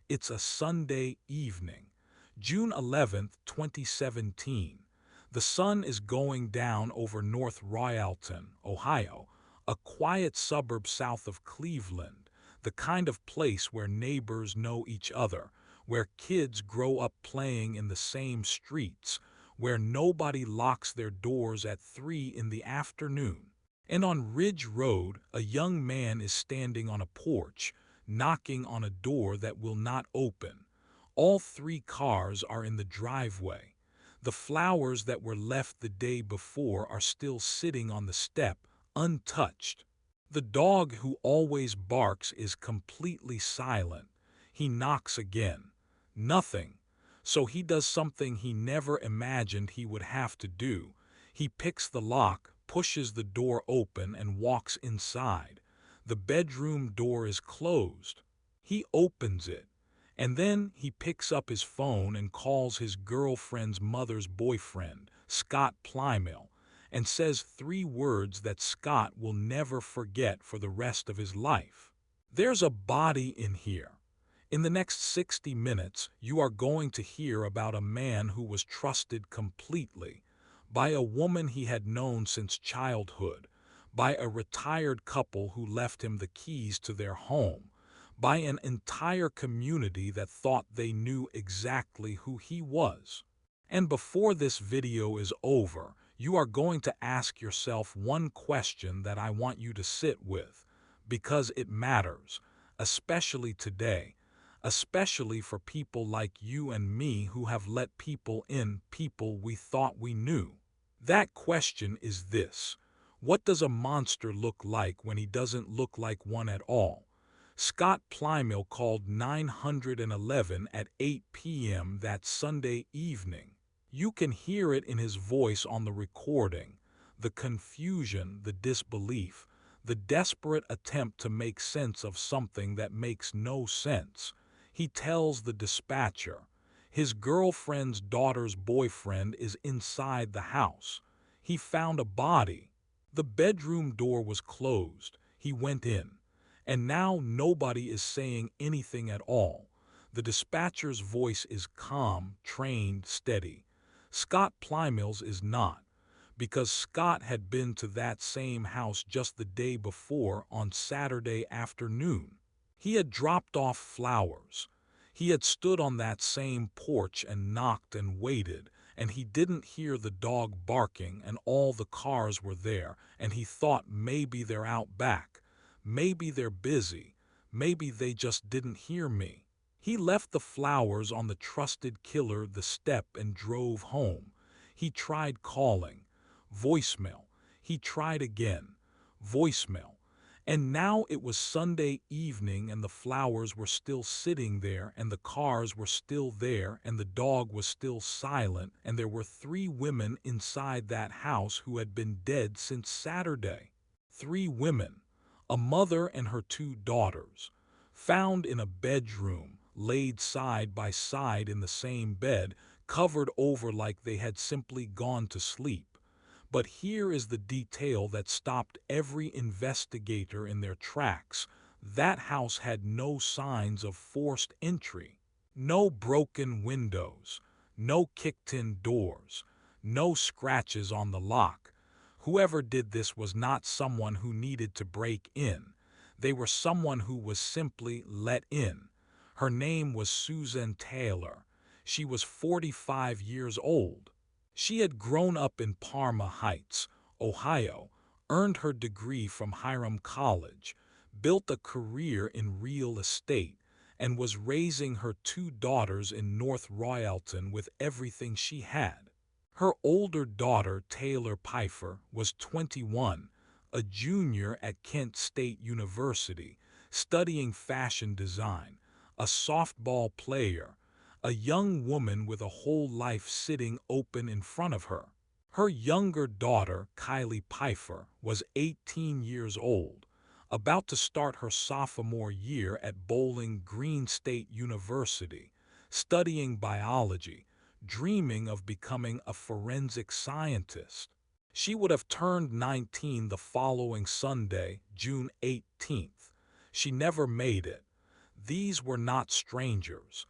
It's a Sunday evening, June 11th, 2017. The sun is going down over North Royalton, Ohio, a quiet suburb south of Cleveland, the kind of place where neighbors know each other, where kids grow up playing in the same streets, where nobody locks their doors at 3 in the afternoon. And on Ridge Road, a young man is standing on a porch, knocking on a door that will not open. All 3 cars are in the driveway. The flowers that were left the day before are still sitting on the step, untouched. The dog who always barks is completely silent. He knocks again. Nothing. So he does something he never imagined he would have to do. He picks the lock, pushes the door open, and walks inside. The bedroom door is closed. He opens it, and then he picks up his phone and calls his girlfriend's mother's boyfriend, Scott Plymell, and says 3 words that Scott will never forget for the rest of his life. There's a body in here. In the next 60 minutes, you are going to hear about a man who was trusted completely by a woman he had known since childhood, by a retired couple who left him the keys to their home, by an entire community that thought they knew exactly who he was. And before this video is over, you are going to ask yourself one question that I want you to sit with, because it matters, especially today, especially for people like you and me who have let people in, people we thought we knew. That question is this: what does a monster look like when he doesn't look like one at all? Scott Plymell called 911 at 8 p.m. that Sunday evening. You can hear it in his voice on the recording, the confusion, the disbelief, the desperate attempt to make sense of something that makes no sense. He tells the dispatcher his girlfriend's daughter's boyfriend is inside the house. He found a body. The bedroom door was closed. He went in. And now nobody is saying anything at all. The dispatcher's voice is calm, trained, steady. Scott Plymell's is not, because Scott had been to that same house just the day before on Saturday afternoon. He had dropped off flowers. He had stood on that same porch and knocked and waited, and he didn't hear the dog barking, and all the cars were there, and he thought maybe they're out back. Maybe they're busy. Maybe they just didn't hear me. He left the flowers on the trusted killer the step and drove home. He tried calling. Voicemail. He tried again. Voicemail. And now it was Sunday evening, and the flowers were still sitting there, and the cars were still there, and the dog was still silent, and there were 3 women inside that house who had been dead since Saturday. 3 women. A mother and her 2 daughters, found in a bedroom, laid side by side in the same bed, covered over like they had simply gone to sleep. But here is the detail that stopped every investigator in their tracks. That house had no signs of forced entry. No broken windows, no kicked-in doors, no scratches on the lock. Whoever did this was not someone who needed to break in. They were someone who was simply let in. Her name was Suzanne Taylor. She was 45 years old. She had grown up in Parma Heights, Ohio, earned her degree from Hiram College, built a career in real estate, and was raising her 2 daughters in North Royalton with everything she had. Her older daughter, Taylor Pifer, was 21, a junior at Kent State University, studying fashion design, a softball player, a young woman with a whole life sitting open in front of her. Her younger daughter, Kylie Pifer, was 18 years old, about to start her sophomore year at Bowling Green State University, studying biology, dreaming of becoming a forensic scientist. She would have turned 19 the following Sunday, June 18th. She never made it. These were not strangers.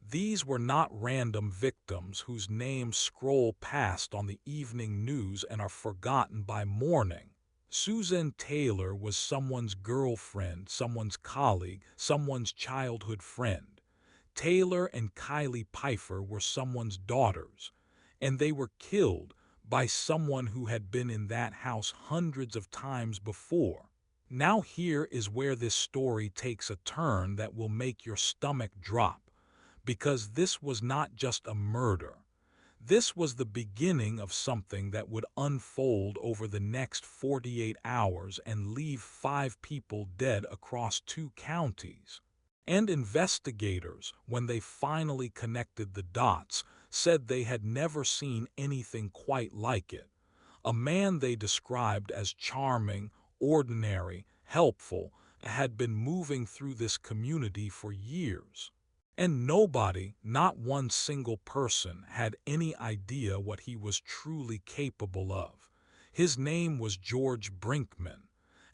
These were not random victims whose names scroll past on the evening news and are forgotten by morning. Suzanne Taylor was someone's girlfriend, someone's colleague, someone's childhood friend. Taylor and Kylie Pifer were someone's daughters, and they were killed by someone who had been in that house hundreds of times before. Now here is where this story takes a turn that will make your stomach drop, because this was not just a murder. This was the beginning of something that would unfold over the next 48 hours and leave 5 people dead across 2 counties. And investigators, when they finally connected the dots, said they had never seen anything quite like it. A man they described as charming, ordinary, helpful, had been moving through this community for years. And nobody, not one single person, had any idea what he was truly capable of. His name was George Brinkman,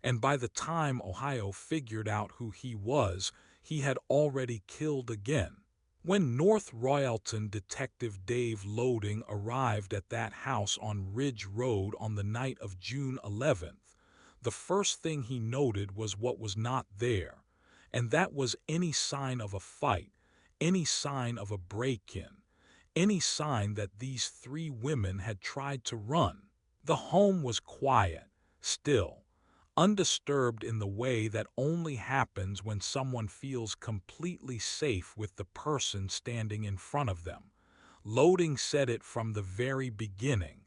and by the time Ohio figured out who he was, he had already killed again. When North Royalton Detective Dave Loading arrived at that house on Ridge Road on the night of June 11th, the first thing he noted was what was not there, and that was any sign of a fight, any sign of a break-in, any sign that these 3 women had tried to run. The home was quiet, still, undisturbed in the way that only happens when someone feels completely safe with the person standing in front of them. Loading said it from the very beginning.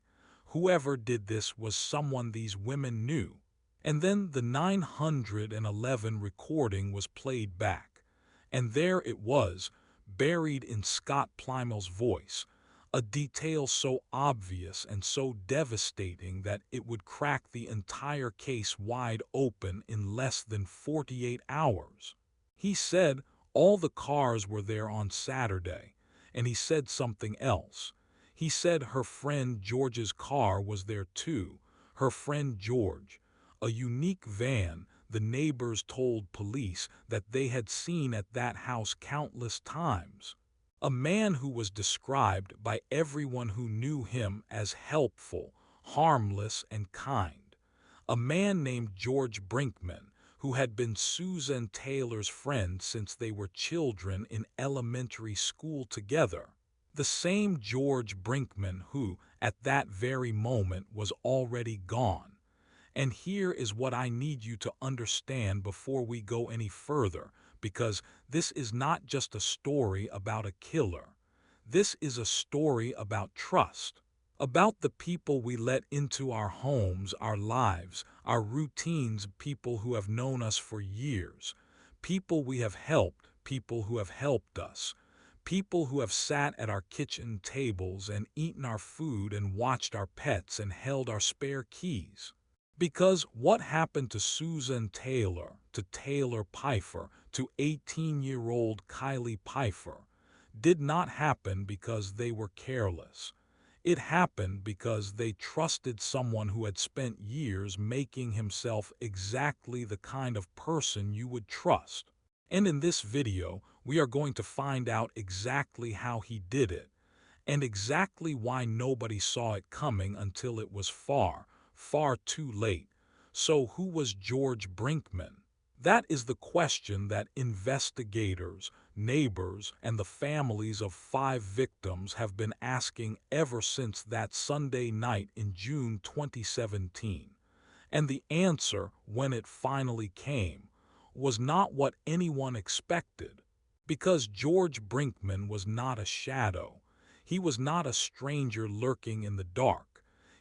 Whoever did this was someone these women knew. And then the 911 recording was played back, and there it was, buried in Scott Plymel's voice, a detail so obvious and so devastating that it would crack the entire case wide open in less than 48 hours. He said all the cars were there on Saturday, and he said something else. He said her friend George's car was there too, her friend George, a unique van the neighbors told police that they had seen at that house countless times. A man who was described by everyone who knew him as helpful, harmless, and kind. A man named George Brinkman, who had been Suzanne Taylor's friend since they were children in elementary school together. The same George Brinkman who, at that very moment, was already gone. And here is what I need you to understand before we go any further, because this is not just a story about a killer. This is a story about trust, about the people we let into our homes, our lives, our routines, people who have known us for years, people we have helped, people who have helped us, people who have sat at our kitchen tables and eaten our food and watched our pets and held our spare keys. Because what happened to Suzanne Taylor, to Taylor Pifer, to 18-year-old Kylie Pifer, did not happen because they were careless. It happened because they trusted someone who had spent years making himself exactly the kind of person you would trust. And in this video, we are going to find out exactly how he did it, and exactly why nobody saw it coming until it was far too late. So who was George Brinkman? That is the question that investigators, neighbors, and the families of 5 victims have been asking ever since that Sunday night in June 2017. And the answer, when it finally came, was not what anyone expected. Because George Brinkman was not a shadow. He was not a stranger lurking in the dark.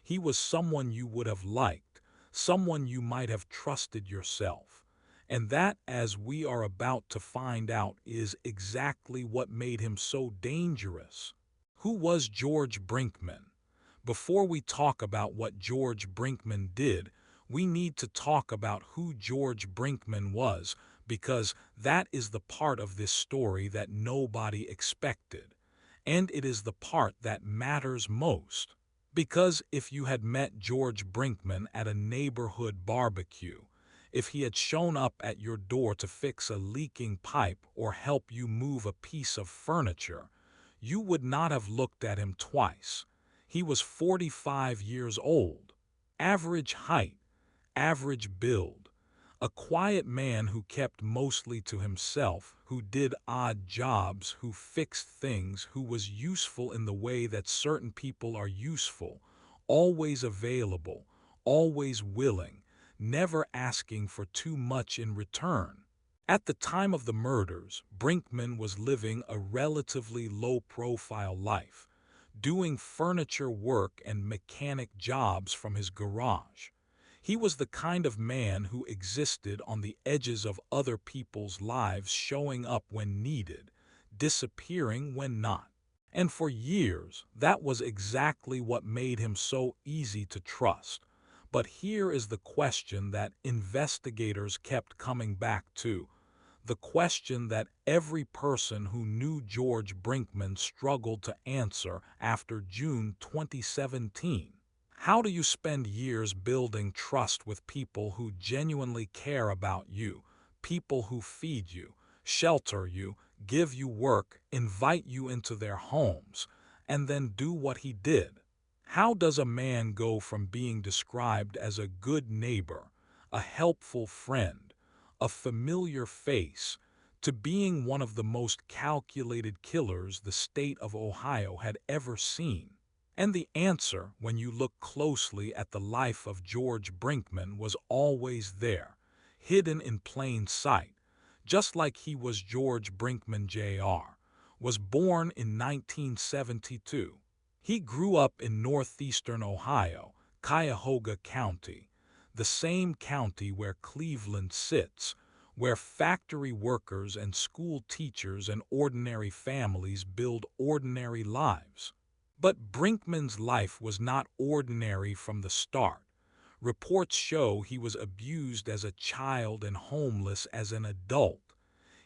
He was someone you would have liked, someone you might have trusted yourself. And that, as we are about to find out, is exactly what made him so dangerous. Who was George Brinkman? Before we talk about what George Brinkman did, we need to talk about who George Brinkman was, because that is the part of this story that nobody expected. And it is the part that matters most. Because if you had met George Brinkman at a neighborhood barbecue, If he had shown up at your door to fix a leaking pipe or help you move a piece of furniture, you would not have looked at him twice. He was 45 years old, average height, average build, a quiet man who kept mostly to himself, who did odd jobs, who fixed things, who was useful in the way that certain people are useful, always available, always willing, never asking for too much in return. At the time of the murders, Brinkman was living a relatively low-profile life, doing furniture work and mechanic jobs from his garage. He was the kind of man who existed on the edges of other people's lives, showing up when needed, disappearing when not. And for years, that was exactly what made him so easy to trust. But here is the question that investigators kept coming back to, the question that every person who knew George Brinkman struggled to answer after June 2017. How do you spend years building trust with people who genuinely care about you, people who feed you, shelter you, give you work, invite you into their homes, and then do what he did? How does a man go from being described as a good neighbor, a helpful friend, a familiar face, to being one of the most calculated killers the state of Ohio had ever seen? And the answer, when you look closely at the life of George Brinkman, was always there, hidden in plain sight, just like he was George Brinkman Jr., was born in 1972. He grew up in northeastern Ohio, Cuyahoga County, the same county where Cleveland sits, where factory workers and school teachers and ordinary families build ordinary lives. But Brinkman's life was not ordinary from the start. Reports show he was abused as a child and homeless as an adult.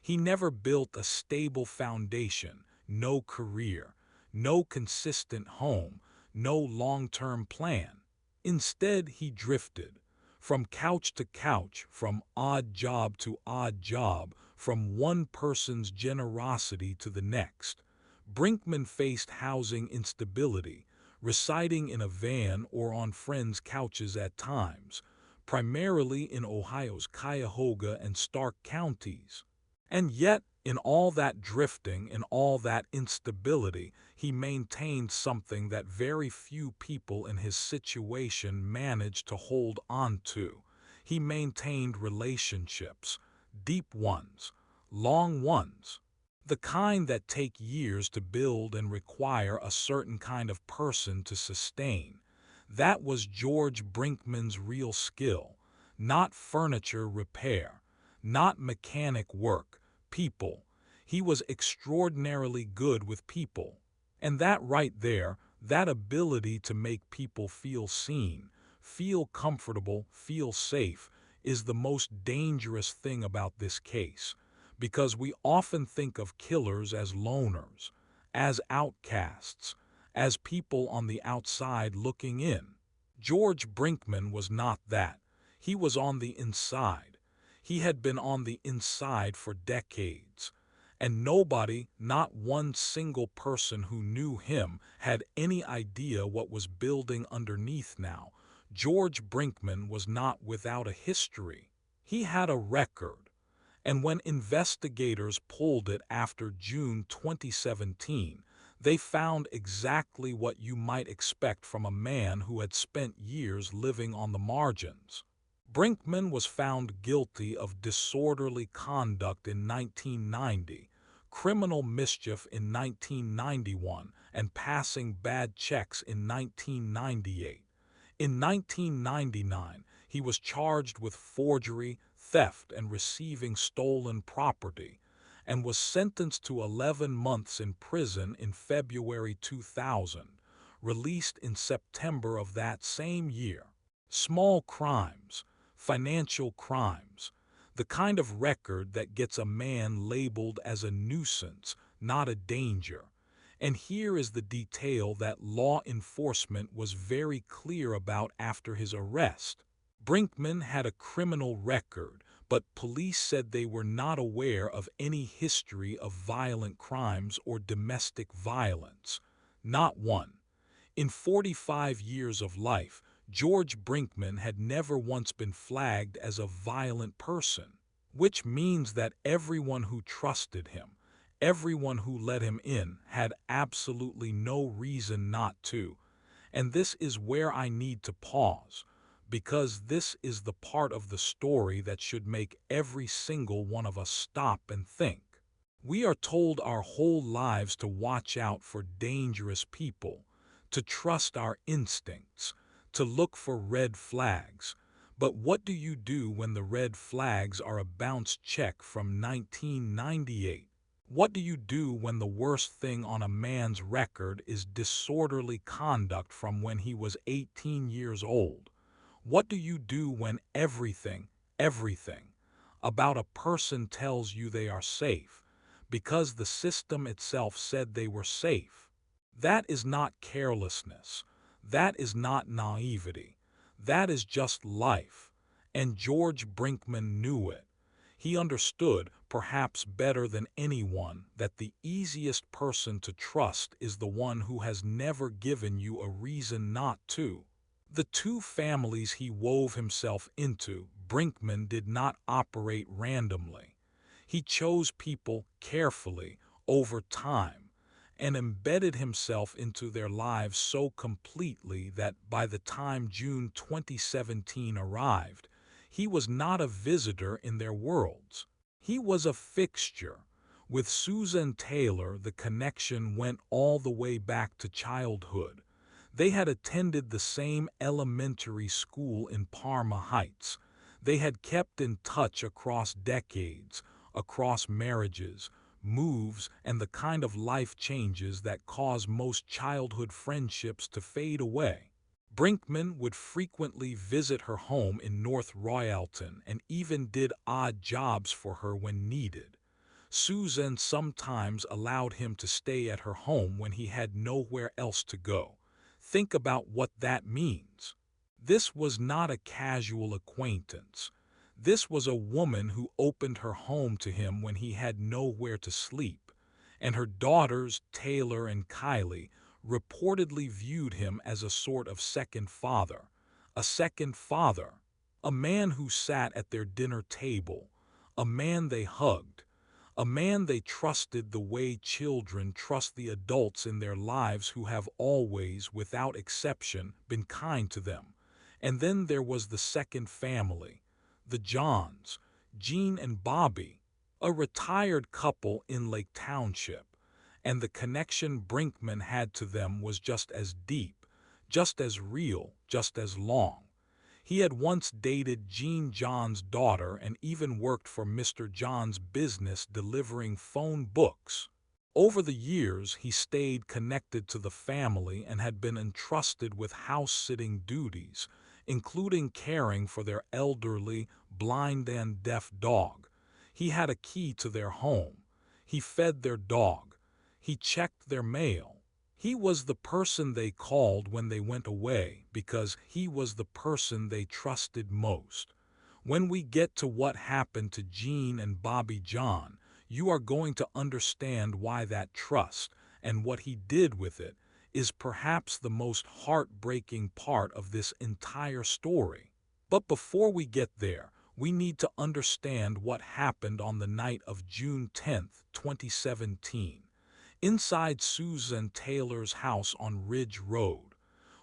He never built a stable foundation, no career, no consistent home, no long-term plan. Instead, he drifted, from couch to couch, from odd job to odd job, from one person's generosity to the next. Brinkman faced housing instability, residing in a van or on friends' couches at times, primarily in Ohio's Cuyahoga and Stark counties. And yet, in all that drifting, in all that instability, he maintained something that very few people in his situation managed to hold on to. He maintained relationships, deep ones, long ones, the kind that take years to build and require a certain kind of person to sustain. That was George Brinkman's real skill, not furniture repair, not mechanic work, people. He was extraordinarily good with people. And that right there, that ability to make people feel seen, feel comfortable, feel safe, is the most dangerous thing about this case, because we often think of killers as loners, as outcasts, as people on the outside looking in. George Brinkman was not that. He was on the inside. He had been on the inside for decades. And nobody, not one single person who knew him, had any idea what was building underneath now. George Brinkman was not without a history. He had a record. And when investigators pulled it after June 2017, they found exactly what you might expect from a man who had spent years living on the margins. Brinkman was found guilty of disorderly conduct in 1990, criminal mischief in 1991, and passing bad checks in 1998. In 1999, he was charged with forgery, theft, and receiving stolen property, and was sentenced to 11 months in prison in February 2000, released in September of that same year. Small crimes, financial crimes, the kind of record that gets a man labeled as a nuisance, not a danger. And here is the detail that law enforcement was very clear about after his arrest. Brinkman had a criminal record, but police said they were not aware of any history of violent crimes or domestic violence. Not one. In 45 years of life, George Brinkman had never once been flagged as a violent person, which means that everyone who trusted him, everyone who let him in, had absolutely no reason not to. And this is where I need to pause, because this is the part of the story that should make every single one of us stop and think. We are told our whole lives to watch out for dangerous people, to trust our instincts, to look for red flags. But what do you do when the red flags are a bounce check from 1998? What do you do when the worst thing on a man's record is disorderly conduct from when he was 18 years old? What do you do when everything about a person tells you they are safe because the system itself said they were safe? That is not carelessness. That is not naivety. That is just life. And George Brinkman knew it. He understood, perhaps better than anyone, that the easiest person to trust is the one who has never given you a reason not to. The two families he wove himself into, Brinkman did not operate randomly. He chose people carefully, over time, and embedded himself into their lives so completely that by the time June 2017 arrived, he was not a visitor in their worlds. He was a fixture. With Suzanne Taylor, the connection went all the way back to childhood. They had attended the same elementary school in Parma Heights. They had kept in touch across decades, across marriages, moves, and the kind of life changes that cause most childhood friendships to fade away. Brinkman would frequently visit her home in North Royalton and even did odd jobs for her when needed. Suzanne sometimes allowed him to stay at her home when he had nowhere else to go. Think about what that means. This was not a casual acquaintance. This was a woman who opened her home to him when he had nowhere to sleep, and her daughters, Taylor and Kylie, reportedly viewed him as a sort of second father. A second father. A man who sat at their dinner table. A man they hugged. A man they trusted the way children trust the adults in their lives who have always, without exception, been kind to them. And then there was the second family, the Johns, Jean and Bobby, a retired couple in Lake Township. And the connection Brinkman had to them was just as deep, just as real, just as long. He had once dated Jean John's daughter and even worked for Mr. John's business delivering phone books. Over the years, he stayed connected to the family and had been entrusted with house-sitting duties, including caring for their elderly, blind and deaf dog. He had a key to their home. He fed their dog. He checked their mail. He was the person they called when they went away because he was the person they trusted most. When we get to what happened to Jean and Bobby John, you are going to understand why that trust, and what he did with it, is perhaps the most heartbreaking part of this entire story. But before we get there, we need to understand what happened on the night of June 10th, 2017. Inside Suzanne Taylor's house on Ridge Road,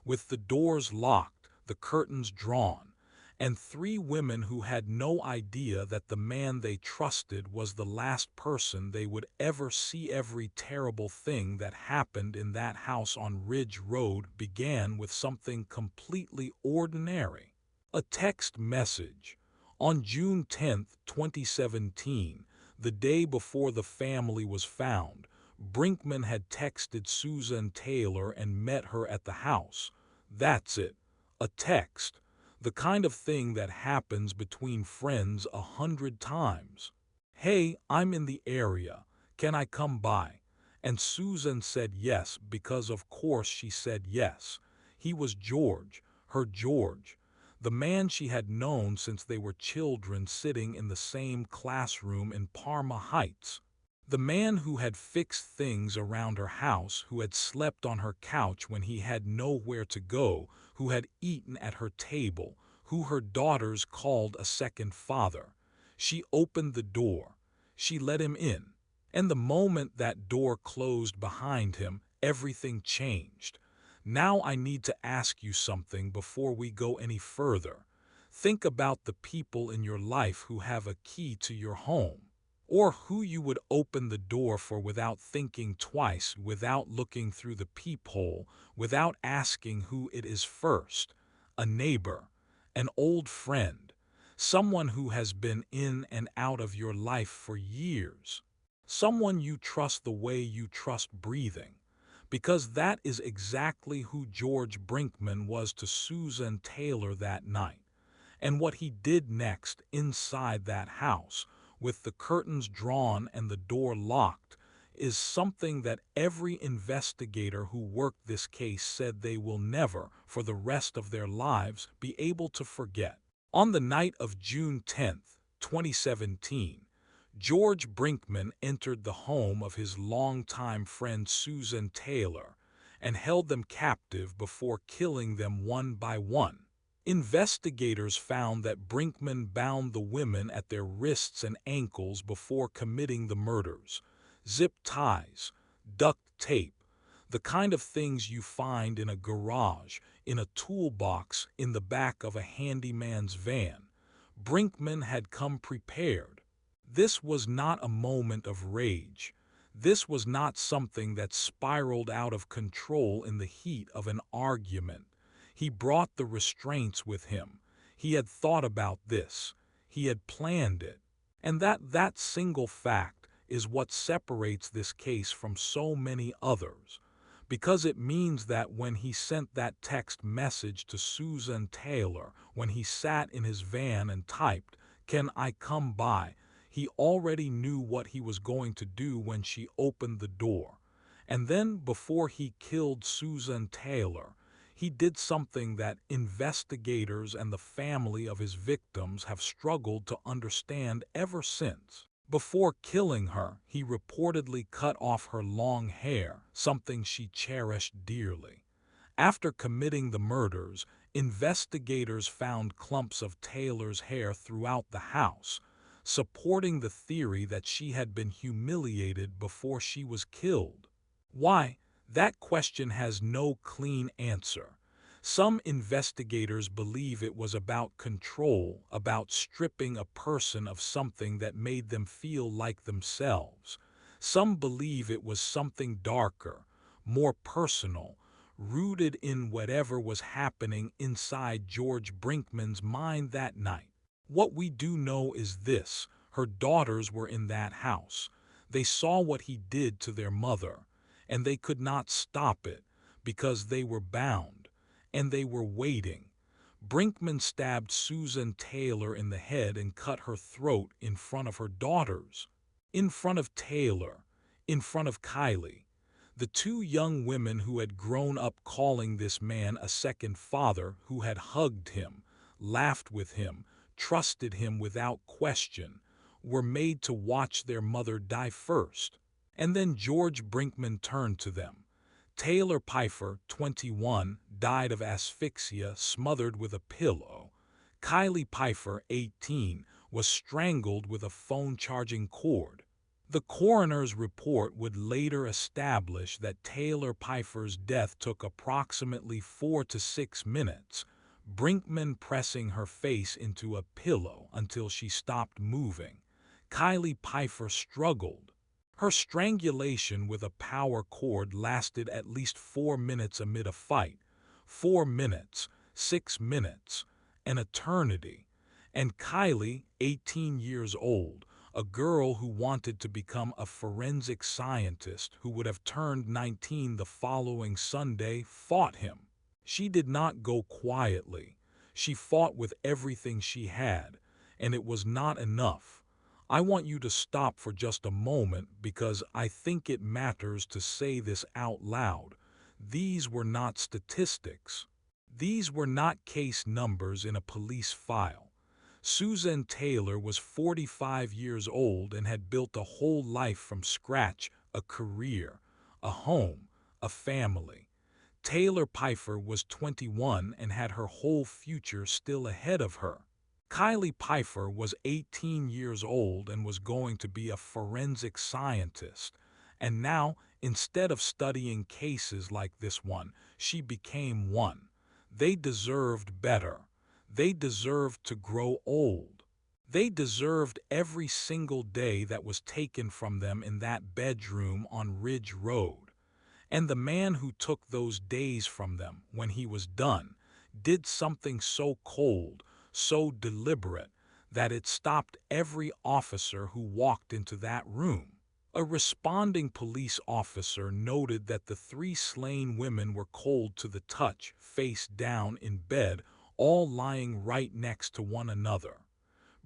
with the doors locked, the curtains drawn, and three women who had no idea that the man they trusted was the last person they would ever see. Every terrible thing that happened in that house on Ridge Road began with something completely ordinary. A text message. On June 10th, 2017, the day before the family was found, Brinkman had texted Suzanne Taylor and met her at the house. That's it. A text. The kind of thing that happens between friends 100 times. Hey, I'm in the area. Can I come by? And Suzanne said yes, because of course she said yes. He was George, her George. the man she had known since they were children sitting in the same classroom in Parma Heights. The man who had fixed things around her house, who had slept on her couch when he had nowhere to go, who had eaten at her table, who her daughters called a second father. She opened the door. She let him in. And the moment that door closed behind him, everything changed. Now I need to ask you something before we go any further. Think about the people in your life who have a key to your home, or who you would open the door for without thinking twice, without looking through the peephole, without asking who it is first. A neighbor, an old friend, someone who has been in and out of your life for years, someone you trust the way you trust breathing. Because that is exactly who George Brinkman was to Suzanne Taylor that night. And what he did next inside that house, with the curtains drawn and the door locked, is something that every investigator who worked this case said they will never, for the rest of their lives, be able to forget. On the night of June 10th, 2017, George Brinkman entered the home of his longtime friend Suzanne Taylor and held them captive before killing them one by one. Investigators found that Brinkman bound the women at their wrists and ankles before committing the murders. Zip ties, duct tape, the kind of things you find in a garage, in a toolbox, in the back of a handyman's van. Brinkman had come prepared. This was not a moment of rage. This was not something that spiraled out of control in the heat of an argument. He brought the restraints with him. He had thought about this. He had planned it. And that single fact is what separates this case from so many others, because it means that when he sent that text message to Suzanne Taylor, when he sat in his van and typed, "Can I come by?" he already knew what he was going to do when she opened the door. And then, before he killed Suzanne Taylor, he did something that investigators and the family of his victims have struggled to understand ever since. Before killing her, he reportedly cut off her long hair, something she cherished dearly. After committing the murders, investigators found clumps of Taylor's hair throughout the house, supporting the theory that she had been humiliated before she was killed. Why? That question has no clean answer. Some investigators believe it was about control, about stripping a person of something that made them feel like themselves. Some believe it was something darker, more personal, rooted in whatever was happening inside George Brinkman's mind that night. What we do know is this: her daughters were in that house. They saw what he did to their mother, and they could not stop it because they were bound, and they were waiting. Brinkman stabbed Suzanne Taylor in the head and cut her throat in front of her daughters, in front of Taylor, in front of Kylie, the two young women who had grown up calling this man a second father, who had hugged him, laughed with him, trusted him without question, were made to watch their mother die first. And then George Brinkman turned to them. Taylor Pifer, 21, died of asphyxia, smothered with a pillow. Kylie Pifer, 18, was strangled with a phone-charging cord. The coroner's report would later establish that Taylor Pifer's death took approximately 4 to 6 minutes, Brinkman pressing her face into a pillow until she stopped moving. Kylie Pifer struggled. Her strangulation with a power cord lasted at least 4 minutes amid a fight. 4 minutes, 6 minutes, an eternity. And Kylie, 18 years old, a girl who wanted to become a forensic scientist, who would have turned 19 the following Sunday, fought him. She did not go quietly. She fought with everything she had, and it was not enough. I want you to stop for just a moment, because I think it matters to say this out loud. These were not statistics. These were not case numbers in a police file. Suzanne Taylor was 45 years old and had built a whole life from scratch, a career, a home, a family. Taylor Pifer was 21 and had her whole future still ahead of her. Kylie Pifer was 18 years old and was going to be a forensic scientist. And now, instead of studying cases like this one, she became one. They deserved better. They deserved to grow old. They deserved every single day that was taken from them in that bedroom on Ridge Road. And the man who took those days from them when he was done did something so cold, so deliberate, that it stopped every officer who walked into that room. A responding police officer noted that the three slain women were cold to the touch, face down in bed, all lying right next to one another.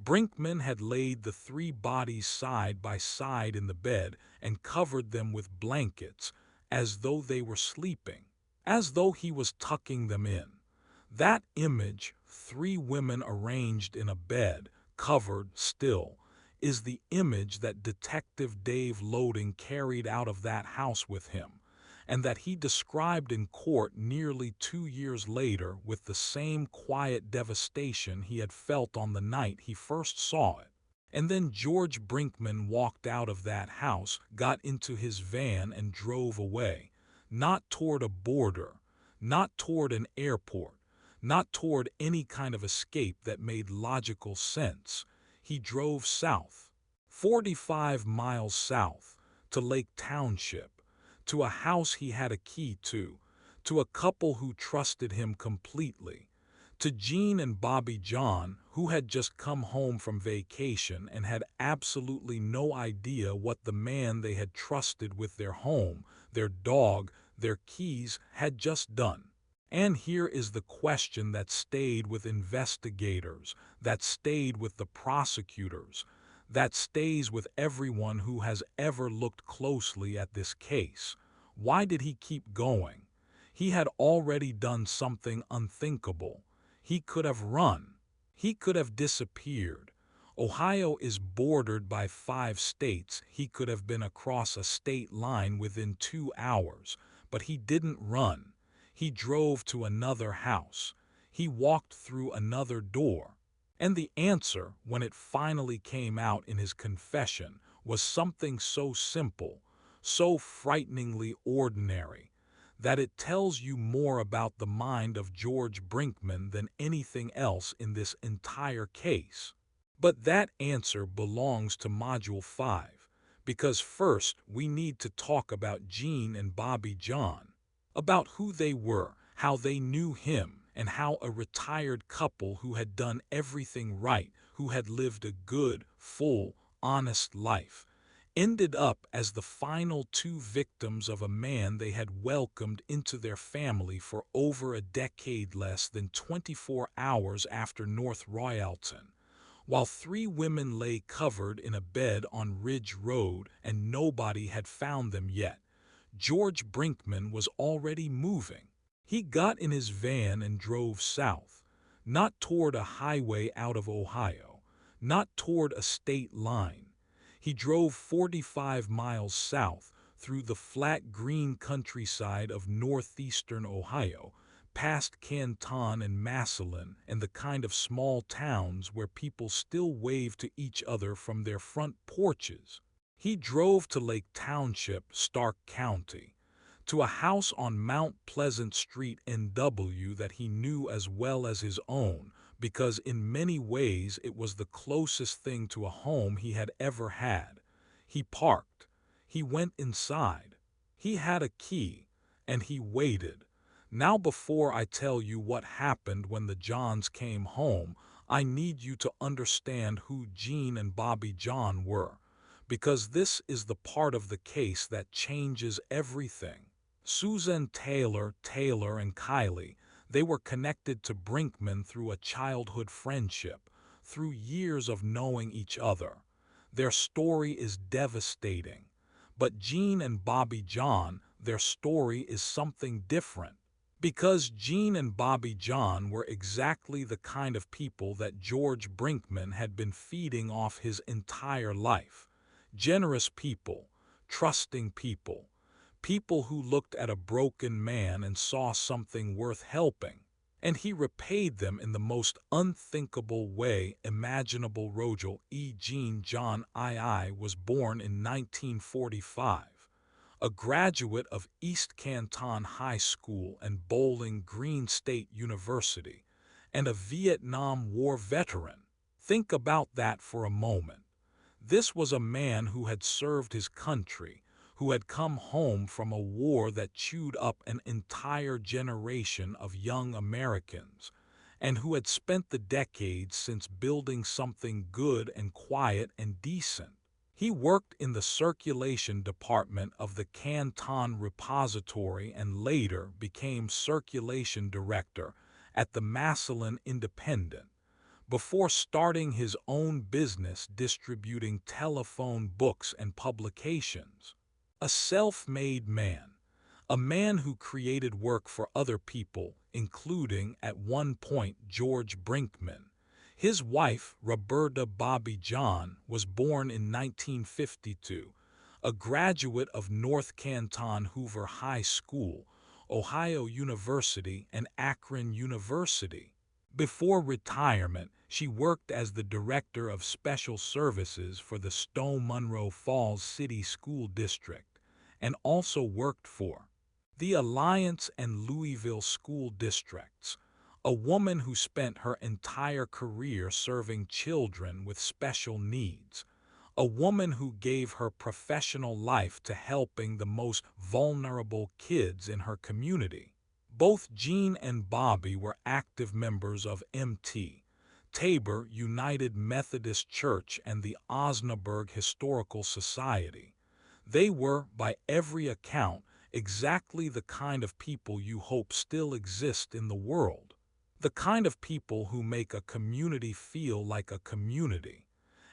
Brinkman had laid the three bodies side by side in the bed and covered them with blankets, as though they were sleeping, as though he was tucking them in. That image, three women arranged in a bed, covered still, is the image that Detective Dave Loading carried out of that house with him, and that he described in court nearly 2 years later with the same quiet devastation he had felt on the night he first saw it. And then George Brinkman walked out of that house, got into his van and drove away, not toward a border, not toward an airport, not toward any kind of escape that made logical sense. He drove south, 45 miles south, to Lake Township, to a house he had a key to a couple who trusted him completely, to Jean and Bobby John, who had just come home from vacation and had absolutely no idea what the man they had trusted with their home, their dog, their keys had just done. And here is the question that stayed with investigators, that stayed with the prosecutors, that stays with everyone who has ever looked closely at this case. Why did he keep going? He had already done something unthinkable. He could have run. He could have disappeared. Ohio is bordered by 5 states. He could have been across a state line within 2 hours, but he didn't run. He drove to another house. He walked through another door. And the answer, when it finally came out in his confession, was something so simple, so frighteningly ordinary, that it tells you more about the mind of George Brinkman than anything else in this entire case. But that answer belongs to Module 5, because first we need to talk about Jean and Bobby John, about who they were, how they knew him, and how a retired couple who had done everything right, who had lived a good, full, honest life, ended up as the final 2 victims of a man they had welcomed into their family for over a decade, less than 24 hours after North Royalton, while 3 women lay covered in a bed on Ridge Road and nobody had found them yet. George Brinkman was already moving. He got in his van and drove south, not toward a highway out of Ohio, not toward a state line. He drove 45 miles south through the flat green countryside of northeastern Ohio, past Canton and Massillon and the kind of small towns where people still wave to each other from their front porches. He drove to Lake Township, Stark County, to a house on Mount Pleasant Street, NW, that he knew as well as his own, because in many ways it was the closest thing to a home he had ever had. He parked. He went inside. He had a key, and he waited. Now, before I tell you what happened when the Johns came home, I need you to understand who Jean and Bobby John were, because this is the part of the case that changes everything. Suzanne Taylor, and Kylie, they were connected to Brinkman through a childhood friendship, through years of knowing each other. Their story is devastating. But Jean and Bobby John, their story is something different. Because Jean and Bobby John were exactly the kind of people that George Brinkman had been feeding off his entire life. Generous people, trusting people, people who looked at a broken man and saw something worth helping. And he repaid them in the most unthinkable way imaginable. Rogel E. Jean John II was born in 1945. A graduate of East Canton High School and Bowling Green State University, and a Vietnam War veteran. Think about that for a moment. This was a man who had served his country, who had come home from a war that chewed up an entire generation of young Americans, and who had spent the decades since building something good and quiet and decent. He worked in the circulation department of the Canton Repository and later became circulation director at the Massillon Independent, before starting his own business distributing telephone books and publications. A self-made man, a man who created work for other people, including, at one point, George Brinkman. His wife, Roberta Bobby John, was born in 1952, a graduate of North Canton Hoover High School, Ohio University, and Akron University. Before retirement, she worked as the Director of Special Services for the Stone-Munroe Falls City School District, and also worked for the Alliance and Louisville School Districts, a woman who spent her entire career serving children with special needs, a woman who gave her professional life to helping the most vulnerable kids in her community. Both Jean and Bobby were active members of Mt. Tabor United Methodist Church and the Osnaburg Historical Society. They were, by every account, exactly the kind of people you hope still exist in the world. The kind of people who make a community feel like a community.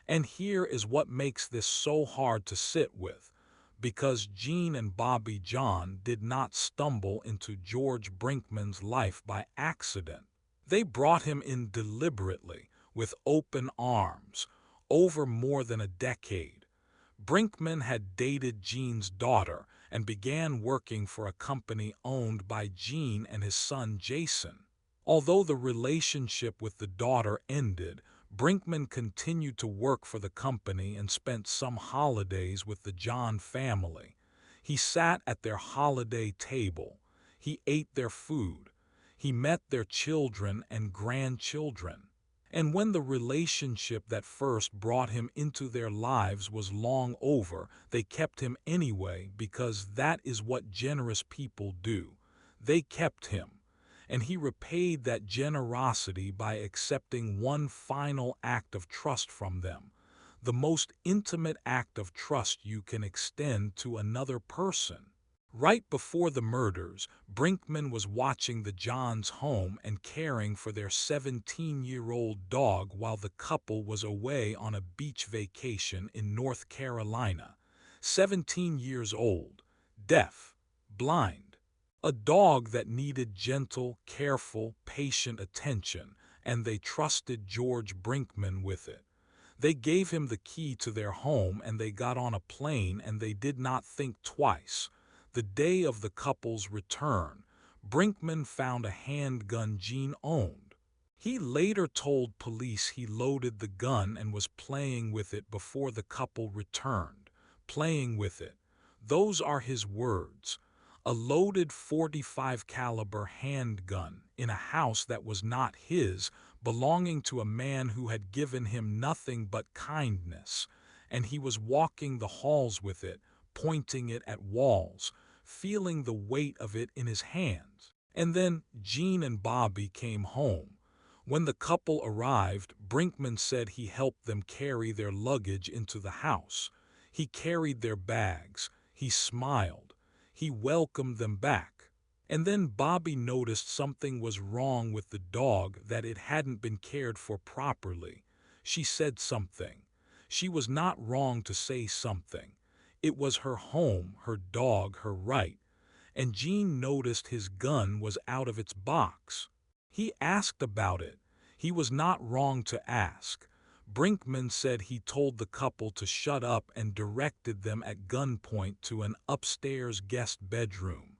And here is what makes this so hard to sit with. Because Jean and Bobby John did not stumble into George Brinkman's life by accident. They brought him in deliberately, with open arms, over more than a decade. Brinkman had dated Jean's daughter and began working for a company owned by Jean and his son Jason. Although the relationship with the daughter ended, Brinkman continued to work for the company and spent some holidays with the John family. He sat at their holiday table. He ate their food. He met their children and grandchildren. And when the relationship that first brought him into their lives was long over, they kept him anyway because that is what generous people do. They kept him. And he repaid that generosity by accepting one final act of trust from them, the most intimate act of trust you can extend to another person. Right before the murders, Brinkman was watching the Johns home and caring for their 17-year-old dog while the couple was away on a beach vacation in North Carolina. 17 years old, deaf, blind. A dog that needed gentle, careful, patient attention, and they trusted George Brinkman with it. They gave him the key to their home and they got on a plane and they did not think twice. The day of the couple's return, Brinkman found a handgun Jean owned. He later told police he loaded the gun and was playing with it before the couple returned. Playing with it. Those are his words. A loaded .45 caliber handgun in a house that was not his, belonging to a man who had given him nothing but kindness, and he was walking the halls with it, pointing it at walls, feeling the weight of it in his hands. And then Jean and Bobby came home. When the couple arrived, Brinkman said he helped them carry their luggage into the house. He carried their bags. He smiled. He welcomed them back. And then Bobby noticed something was wrong with the dog, that it hadn't been cared for properly. She said something. She was not wrong to say something. It was her home, her dog, her right. and Gene noticed his gun was out of its box. He asked about it. He was not wrong to ask. Brinkman said he told the couple to shut up and directed them at gunpoint to an upstairs guest bedroom.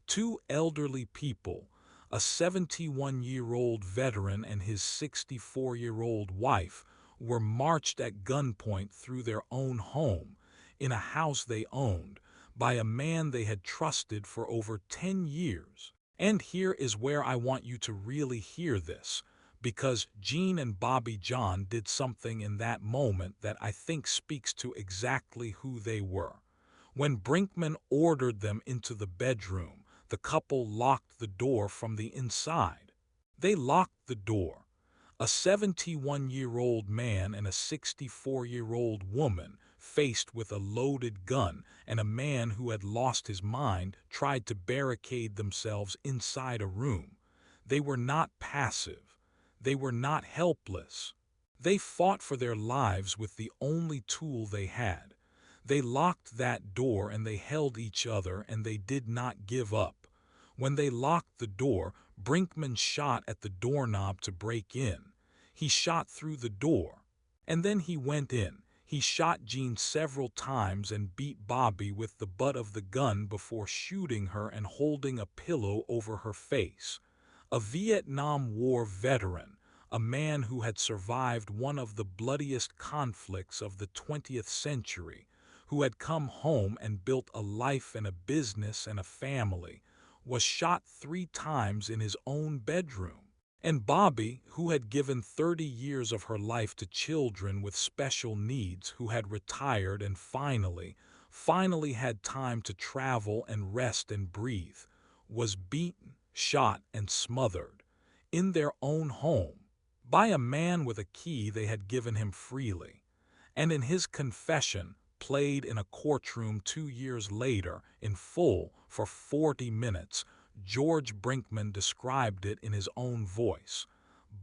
Two elderly people, a 71-year-old veteran and his 64-year-old wife, were marched at gunpoint through their own home, in a house they owned, by a man they had trusted for over 10 years. And here is where I want you to really hear this, because Gene and Bobby John did something in that moment that I think speaks to exactly who they were. When Brinkman ordered them into the bedroom, the couple locked the door from the inside. They locked the door. A 71-year-old man and a 64-year-old woman, faced with a loaded gun, and a man who had lost his mind, tried to barricade themselves inside a room. They were not passive. They were not helpless. They fought for their lives with the only tool they had. They locked that door and they held each other and they did not give up. When they locked the door, Brinkman shot at the doorknob to break in. He shot through the door. And then he went in. He shot Jean several times and beat Bobby with the butt of the gun before shooting her and holding a pillow over her face. A Vietnam War veteran, a man who had survived one of the bloodiest conflicts of the 20th century, who had come home and built a life and a business and a family, was shot 3 times in his own bedroom. And Bobby, who had given 30 years of her life to children with special needs who had retired and finally had time to travel and rest and breathe, was beaten, shot, and smothered in their own home by a man with a key they had given him freely. And in his confession, played in a courtroom 2 years later in full for 40 minutes, George Brinkman described it in his own voice.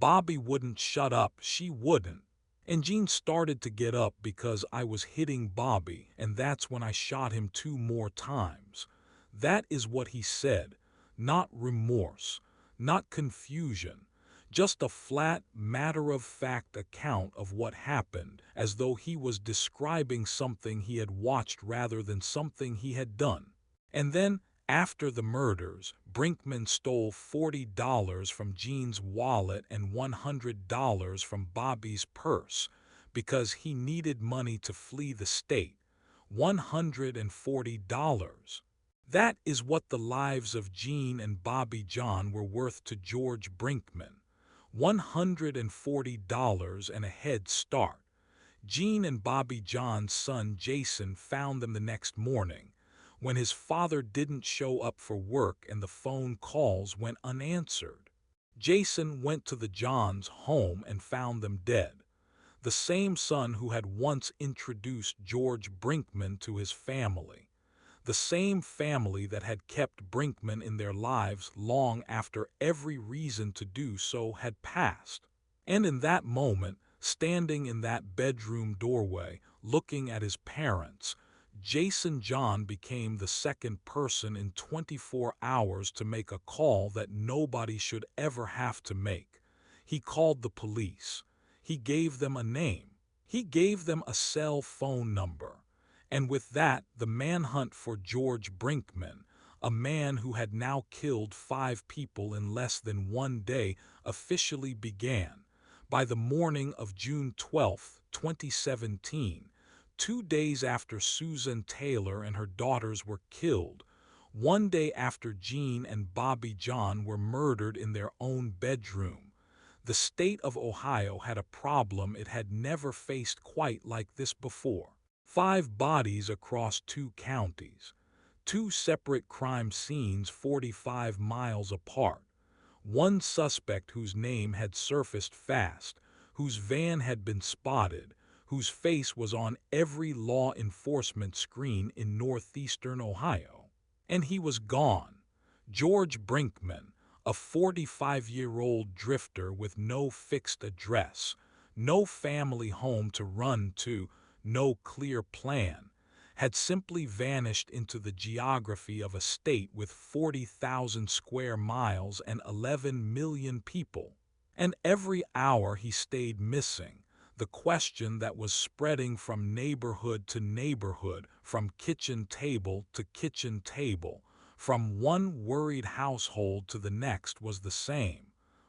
Bobby wouldn't shut up, she wouldn't. And Jean started to get up because I was hitting Bobby, and that's when I shot him 2 more times. That is what he said, not remorse, not confusion. Just a flat, matter-of-fact account of what happened, as though he was describing something he had watched rather than something he had done. And then, after the murders, Brinkman stole $40 from Jean's wallet and $100 from Bobby's purse, because he needed money to flee the state. $140. That is what the lives of Jean and Bobby John were worth to George Brinkman. $140 and a head start. Jean and Bobby John's son Jason found them the next morning, when his father didn't show up for work and the phone calls went unanswered. Jason went to the Johns' home and found them dead. The same son who had once introduced George Brinkman to his family. The same family that had kept Brinkman in their lives long after every reason to do so had passed. And in that moment, standing in that bedroom doorway, looking at his parents, Jason John became the second person in 24 hours to make a call that nobody should ever have to make. He called the police. He gave them a name. He gave them a cell phone number. And with that, the manhunt for George Brinkman, a man who had now killed 5 people in less than 1 day, officially began. By the morning of June 12, 2017, 2 days after Suzanne Taylor and her daughters were killed, 1 day after Jean and Bobby John were murdered in their own bedroom, the state of Ohio had a problem it had never faced quite like this before. 5 bodies across 2 counties, 2 separate crime scenes 45 miles apart, 1 suspect whose name had surfaced fast, whose van had been spotted, whose face was on every law enforcement screen in northeastern Ohio. And he was gone. George Brinkman, a 45-year-old drifter with no fixed address, no family home to run to, no clear plan, had simply vanished into the geography of a state with 40,000 square miles and 11 million people. And every hour he stayed missing, the question that was spreading from neighborhood to neighborhood, from kitchen table to kitchen table, from one worried household to the next was the same.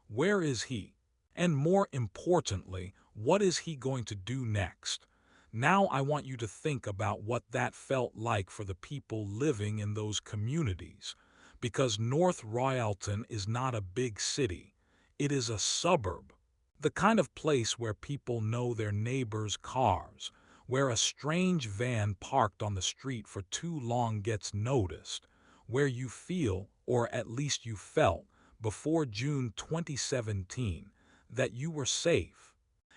Where is he? And more importantly, what is he going to do next? Now I want you to think about what that felt like for the people living in those communities, because North Royalton is not a big city. It is a suburb. The kind of place where people know their neighbors' cars, where a strange van parked on the street for too long gets noticed, where you feel, or at least you felt, before June 2017, that you were safe.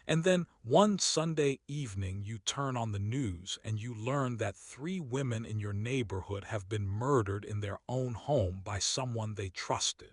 And then one Sunday evening you turn on the news and you learn that 3 women in your neighborhood have been murdered in their own home by someone they trusted.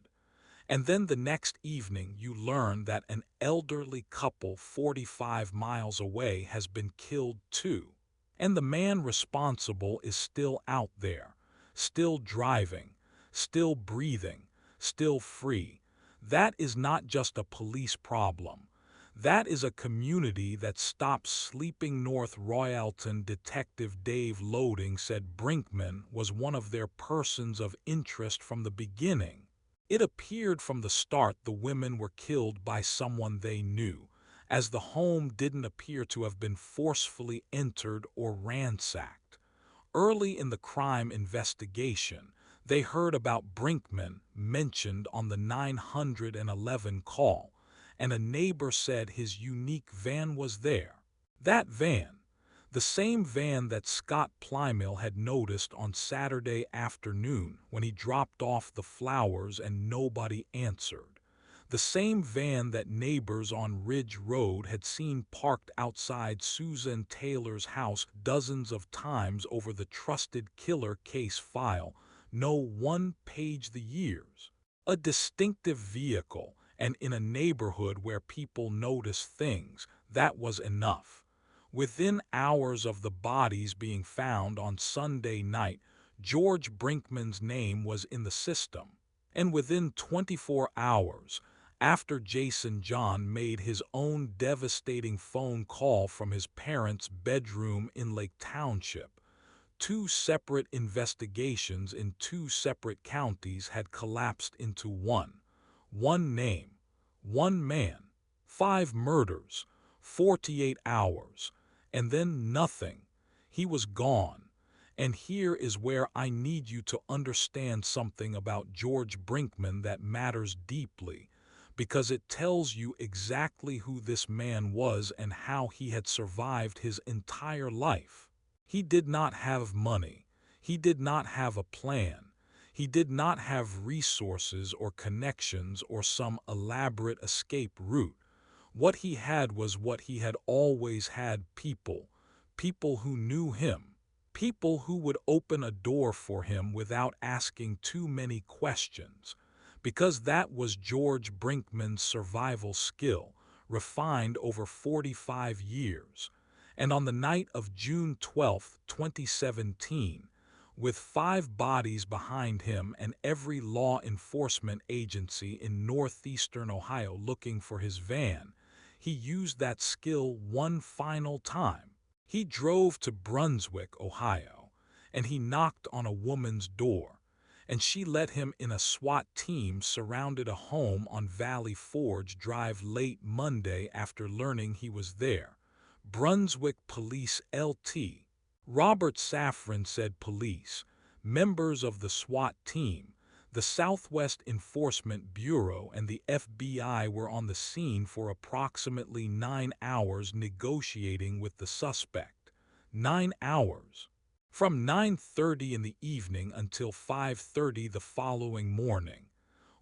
And then the next evening you learn that an elderly couple 45 miles away has been killed too. And the man responsible is still out there, still driving, still breathing, still free. That is not just a police problem. That is a community that stopped sleeping. North Royalton Detective Dave Loading said Brinkman was one of their persons of interest from the beginning. It appeared from the start the women were killed by someone they knew, as the home didn't appear to have been forcefully entered or ransacked. Early in the crime investigation, they heard about Brinkman mentioned on the 911 call, and a neighbor said his unique van was there. That van, the same van that Scott Plymell had noticed on Saturday afternoon when he dropped off the flowers and nobody answered. The same van that neighbors on Ridge Road had seen parked outside Suzanne Taylor's house dozens of times over the trusted killer case file, no one-page the years. A distinctive vehicle, and in a neighborhood where people notice things, that was enough. Within hours of the bodies being found on Sunday night, George Brinkman's name was in the system. And within 24 hours, after Jason John made his own devastating phone call from his parents' bedroom in Lake Township, 2 separate investigations in 2 separate counties had collapsed into one. One name, one man, 5 murders, 48 hours, and then nothing. He was gone. And here is where I need you to understand something about George Brinkman that matters deeply, because it tells you exactly who this man was and how he had survived his entire life. He did not have money. He did not have a plan. He did not have resources or connections or some elaborate escape route. What he had was what he had always had: people. People who knew him. People who would open a door for him without asking too many questions. Because that was George Brinkman's survival skill, refined over 45 years. And on the night of June 12, 2017, with 5 bodies behind him and every law enforcement agency in northeastern Ohio looking for his van, he used that skill one final time. He drove to Brunswick, Ohio, and he knocked on a woman's door, and she let him in. A SWAT team surrounded a home on Valley Forge Drive late Monday after learning he was there. Brunswick Police LT. Robert Safran said police, members of the SWAT team, the Southwest Enforcement Bureau, and the FBI were on the scene for approximately 9 hours negotiating with the suspect. 9 hours. From 9:30 in the evening until 5:30 the following morning.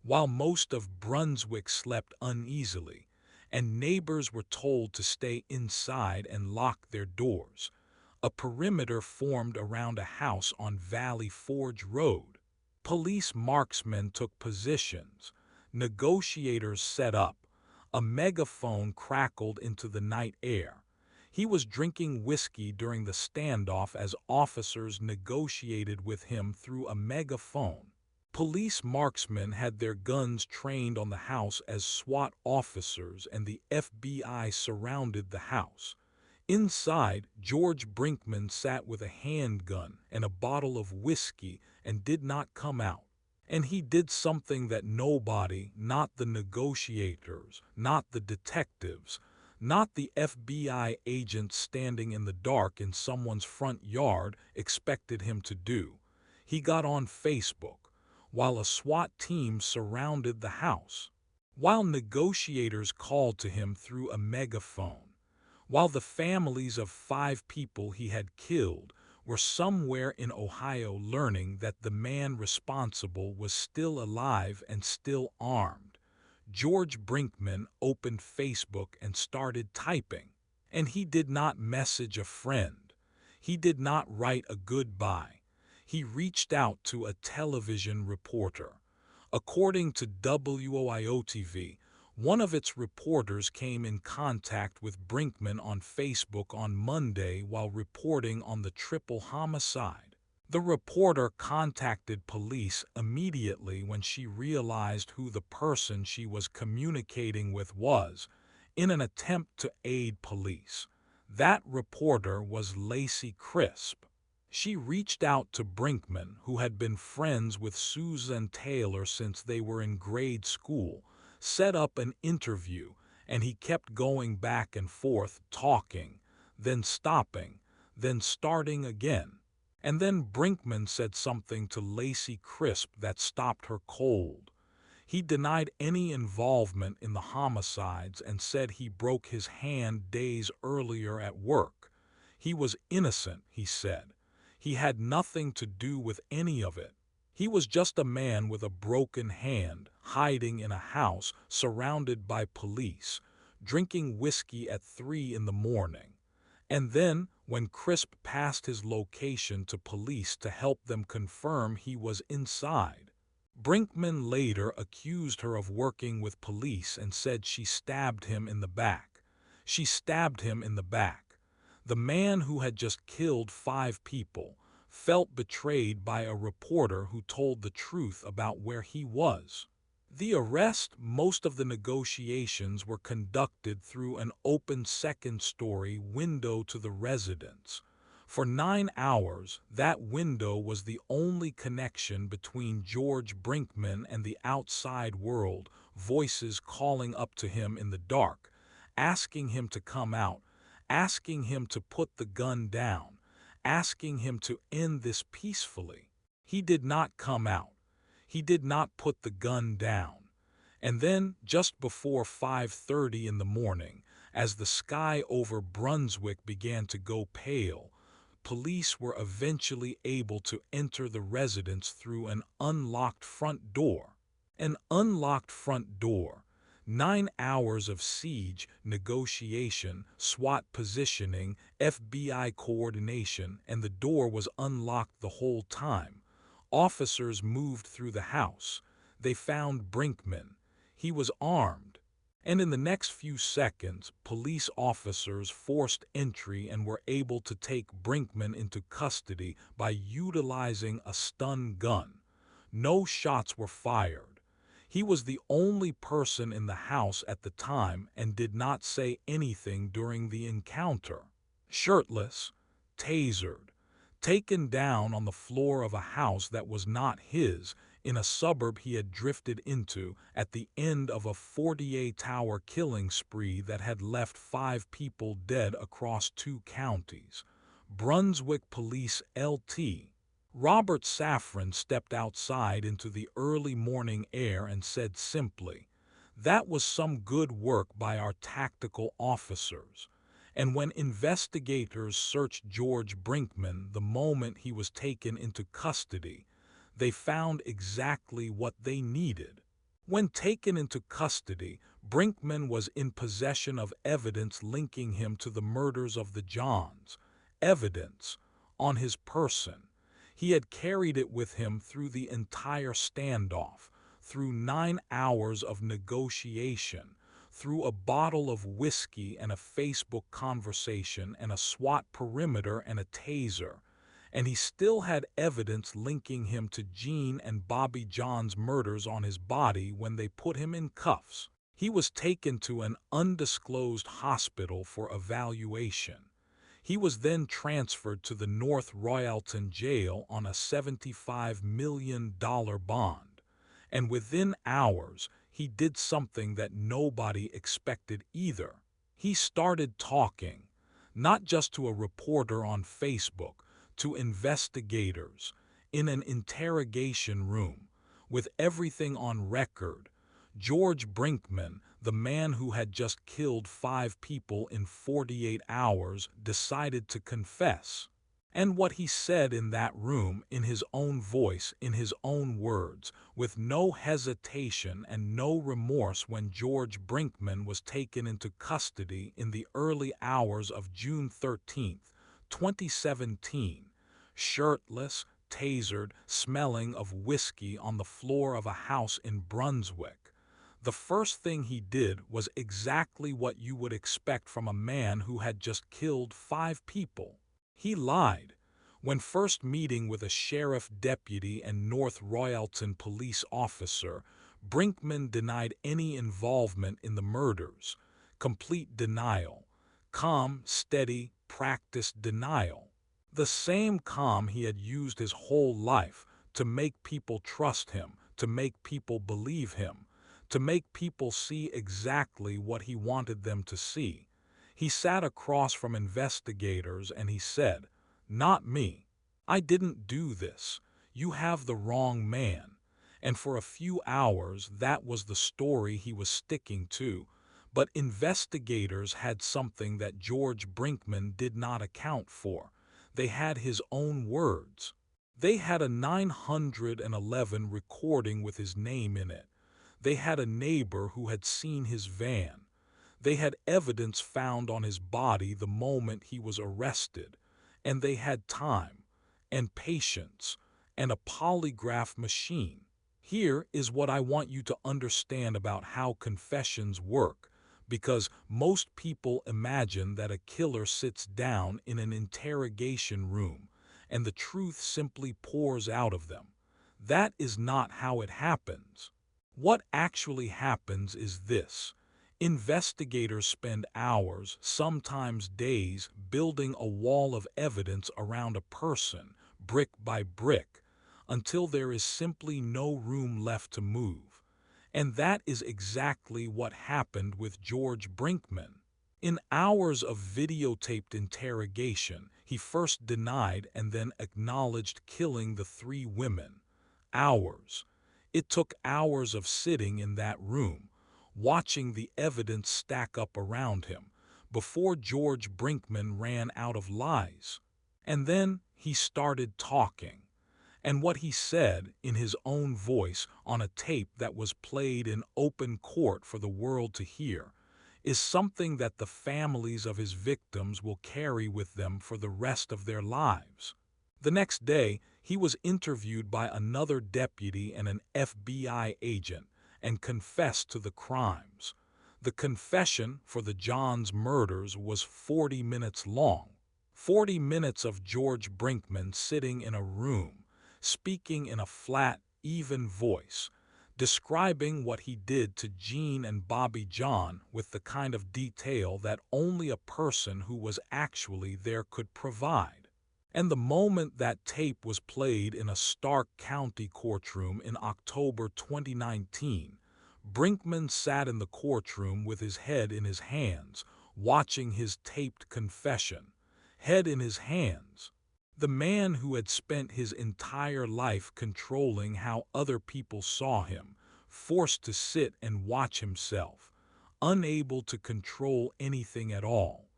While most of Brunswick slept uneasily, and neighbors were told to stay inside and lock their doors, a perimeter formed around a house on Valley Forge Road. Police marksmen took positions, negotiators set up, a megaphone crackled into the night air. He was drinking whiskey during the standoff as officers negotiated with him through a megaphone. Police marksmen had their guns trained on the house as SWAT officers, and the FBI surrounded the house. Inside, George Brinkman sat with a handgun and a bottle of whiskey and did not come out. And he did something that nobody, not the negotiators, not the detectives, not the FBI agent standing in the dark in someone's front yard, expected him to do. He got on Facebook, while a SWAT team surrounded the house, while negotiators called to him through a megaphone, while the families of 5 people he had killed were somewhere in Ohio learning that the man responsible was still alive and still armed. George Brinkman opened Facebook and started typing. And he did not message a friend. He did not write a goodbye. He reached out to a television reporter. According to WOIO-TV, one of its reporters came in contact with Brinkman on Facebook on Monday while reporting on the triple homicide. The reporter contacted police immediately when she realized who the person she was communicating with was, in an attempt to aid police. That reporter was Lacey Crisp. She reached out to Brinkman, who had been friends with Suzanne Taylor since they were in grade school, set up an interview, and he kept going back and forth, talking, then stopping, then starting again. And then Brinkman said something to Lacey Crisp that stopped her cold. He denied any involvement in the homicides and said he broke his hand days earlier at work. He was innocent, he said. He had nothing to do with any of it. He was just a man with a broken hand, hiding in a house, surrounded by police, drinking whiskey at 3 in the morning. And then, when Crisp passed his location to police to help them confirm he was inside, Brinkman later accused her of working with police and said she stabbed him in the back. She stabbed him in the back. The man who had just killed 5 people felt betrayed by a reporter who told the truth about where he was. The arrest, most of the negotiations were conducted through an open second-story window to the residence. For 9 hours, that window was the only connection between George Brinkman and the outside world, voices calling up to him in the dark, asking him to come out, asking him to put the gun down, asking him to end this peacefully. He did not come out. He did not put the gun down. And then, just before 5:30 in the morning, as the sky over Brunswick began to go pale, police were eventually able to enter the residence through an unlocked front door. An unlocked front door. 9 hours of siege, negotiation, SWAT positioning, FBI coordination, and the door was unlocked the whole time. Officers moved through the house. They found Brinkman. He was armed. And in the next few seconds, police officers forced entry and were able to take Brinkman into custody by utilizing a stun gun. No shots were fired. He was the only person in the house at the time and did not say anything during the encounter. Shirtless, tasered, taken down on the floor of a house that was not his, in a suburb he had drifted into at the end of a 48-hour killing spree that had left 5 people dead across 2 counties. Brunswick Police LT. Robert Safran stepped outside into the early morning air and said simply, "That was some good work by our tactical officers." And when investigators searched George Brinkman the moment he was taken into custody, they found exactly what they needed. When taken into custody, Brinkman was in possession of evidence linking him to the murders of the Johns. Evidence on his person. He had carried it with him through the entire standoff, through 9 hours of negotiation, through a bottle of whiskey and a Facebook conversation and a SWAT perimeter and a taser, and he still had evidence linking him to Jean and Bobby John's murders on his body when they put him in cuffs. He was taken to an undisclosed hospital for evaluation. He was then transferred to the North Royalton jail on a $75 million bond, and within hours he did something that nobody expected either. He started talking, not just to a reporter on Facebook, to investigators, in an interrogation room, with everything on record. George Brinkman, the man who had just killed 5 people in 48 hours, decided to confess. And what he said in that room, in his own voice, in his own words, with no hesitation and no remorse, when George Brinkman was taken into custody in the early hours of June 13, 2017, shirtless, tasered, smelling of whiskey on the floor of a house in Brunswick. The first thing he did was exactly what you would expect from a man who had just killed 5 people. He lied. When first meeting with a sheriff deputy and North Royalton police officer, Brinkman denied any involvement in the murders. Complete denial. Calm, steady, practiced denial. The same calm he had used his whole life to make people trust him, to make people believe him, to make people see exactly what he wanted them to see. He sat across from investigators and he said, "Not me. I didn't do this. You have the wrong man." And for a few hours that was the story he was sticking to. But investigators had something that George Brinkman did not account for. They had his own words. They had a 911 recording with his name in it. They had a neighbor who had seen his van. They had evidence found on his body the moment he was arrested. And they had time, and patience, and a polygraph machine. Here is what I want you to understand about how confessions work, because most people imagine that a killer sits down in an interrogation room and the truth simply pours out of them. That is not how it happens. What actually happens is this. Investigators spend hours, sometimes days, building a wall of evidence around a person, brick by brick, until there is simply no room left to move. And that is exactly what happened with George Brinkman. In hours of videotaped interrogation, he first denied and then acknowledged killing the 3 women. Hours. It took hours of sitting in that room, watching the evidence stack up around him, before George Brinkman ran out of lies. And then he started talking. And what he said, in his own voice, on a tape that was played in open court for the world to hear, is something that the families of his victims will carry with them for the rest of their lives. The next day, he was interviewed by another deputy and an FBI agent and confessed to the crimes. The confession for the Johns murders was 40 minutes long. 40 minutes of George Brinkman sitting in a room, speaking in a flat, even voice, describing what he did to Jean and Bobby John with the kind of detail that only a person who was actually there could provide. And the moment that tape was played in a Stark County courtroom in October 2019, Brinkman sat in the courtroom with his head in his hands, watching his taped confession. Head in his hands. The man who had spent his entire life controlling how other people saw him, forced to sit and watch himself, unable to control anything at all.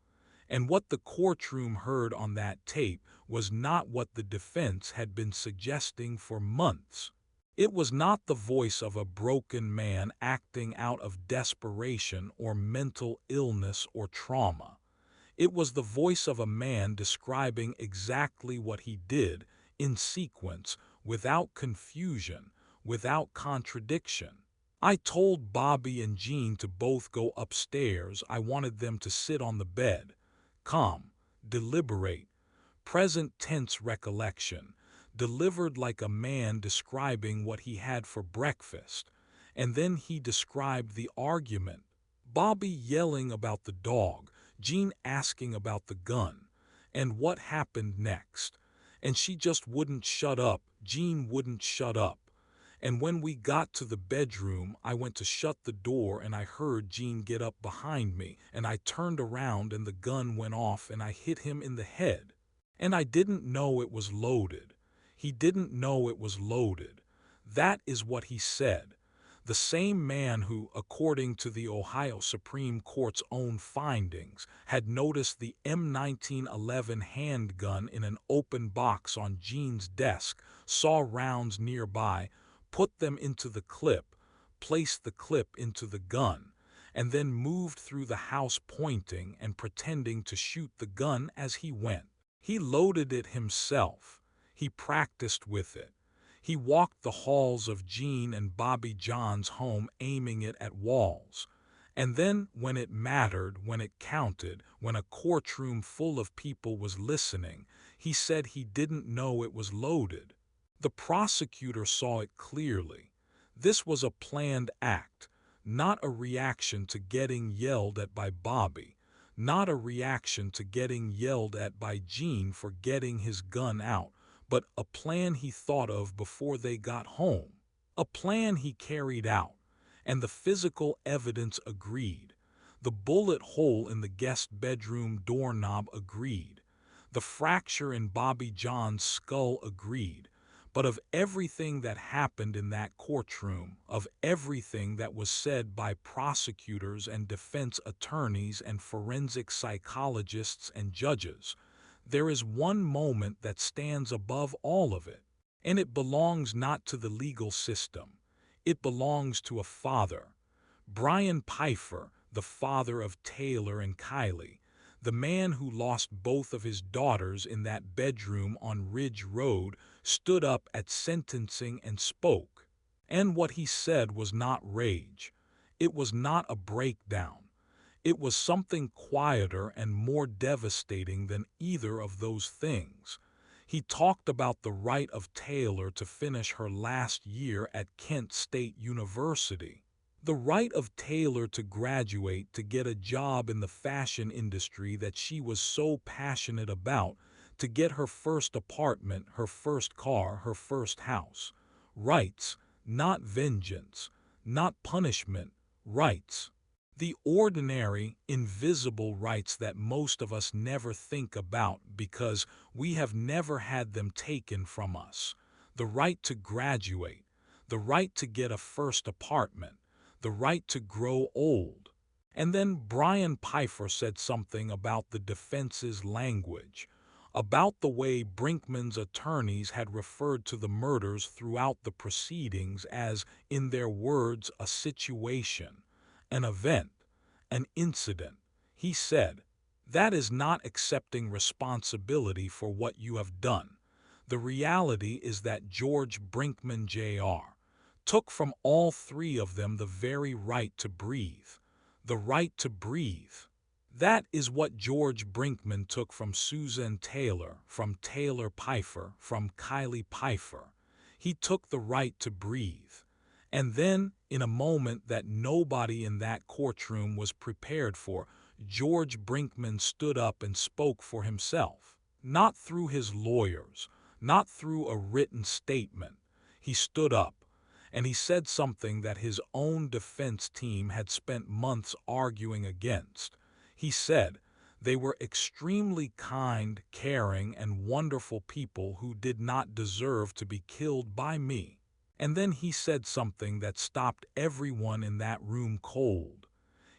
And what the courtroom heard on that tape was not what the defense had been suggesting for months. It was not the voice of a broken man acting out of desperation or mental illness or trauma. It was the voice of a man describing exactly what he did, in sequence, without confusion, without contradiction. I told Bobby and Jean to both go upstairs. I wanted them to sit on the bed. Calm, deliberate, present tense recollection, delivered like a man describing what he had for breakfast. And then he described the argument. Bobby yelling about the dog, Jean asking about the gun, and what happened next. And she just wouldn't shut up. Jean wouldn't shut up. And when we got to the bedroom, I went to shut the door and I heard Jean get up behind me, and I turned around and the gun went off and I hit him in the head. And I didn't know it was loaded. He didn't know it was loaded. That is what he said. The same man who, according to the Ohio Supreme Court's own findings, had noticed the M1911 handgun in an open box on Jean's desk, saw rounds nearby, put them into the clip, placed the clip into the gun, and then moved through the house pointing and pretending to shoot the gun as he went. He loaded it himself. He practiced with it. He walked the halls of Jean and Bobby John's home aiming it at walls. And then, when it mattered, when it counted, when a courtroom full of people was listening, he said he didn't know it was loaded. The prosecutor saw it clearly. This was a planned act, not a reaction to getting yelled at by Bobby, not a reaction to getting yelled at by Jean for getting his gun out, but a plan he thought of before they got home, a plan he carried out, and the physical evidence agreed. The bullet hole in the guest bedroom doorknob agreed. The fracture in Bobby John's skull agreed. But of everything that happened in that courtroom, of everything that was said by prosecutors and defense attorneys and forensic psychologists and judges, there is one moment that stands above all of it, and it belongs not to the legal system. It belongs to a father. Brian Pifer, the father of Taylor and Kylie, the man who lost both of his daughters in that bedroom on Ridge Road, stood up at sentencing and spoke. And what he said was not rage. It was not a breakdown. It was something quieter and more devastating than either of those things. He talked about the right of Taylor to finish her last year at Kent State University. The right of Taylor to graduate, to get a job in the fashion industry that she was so passionate about, to get her first apartment, her first car, her first house. Rights, not vengeance, not punishment, rights. The ordinary, invisible rights that most of us never think about because we have never had them taken from us. The right to graduate, the right to get a first apartment, the right to grow old. And then Brian Pifer said something about the defense's language, about the way Brinkman's attorneys had referred to the murders throughout the proceedings as, in their words, a situation, an event, an incident. He said, "That is not accepting responsibility for what you have done. The reality is that George Brinkman Jr. took from all three of them the very right to breathe. The right to breathe. That is what George Brinkman took from Suzanne Taylor, from Taylor Pifer, from Kylie Pifer. He took the right to breathe. And then, in a moment that nobody in that courtroom was prepared for, George Brinkman stood up and spoke for himself. Not through his lawyers, not through a written statement. He stood up, and he said something that his own defense team had spent months arguing against. He said, "They were extremely kind, caring, and wonderful people who did not deserve to be killed by me." And then he said something that stopped everyone in that room cold.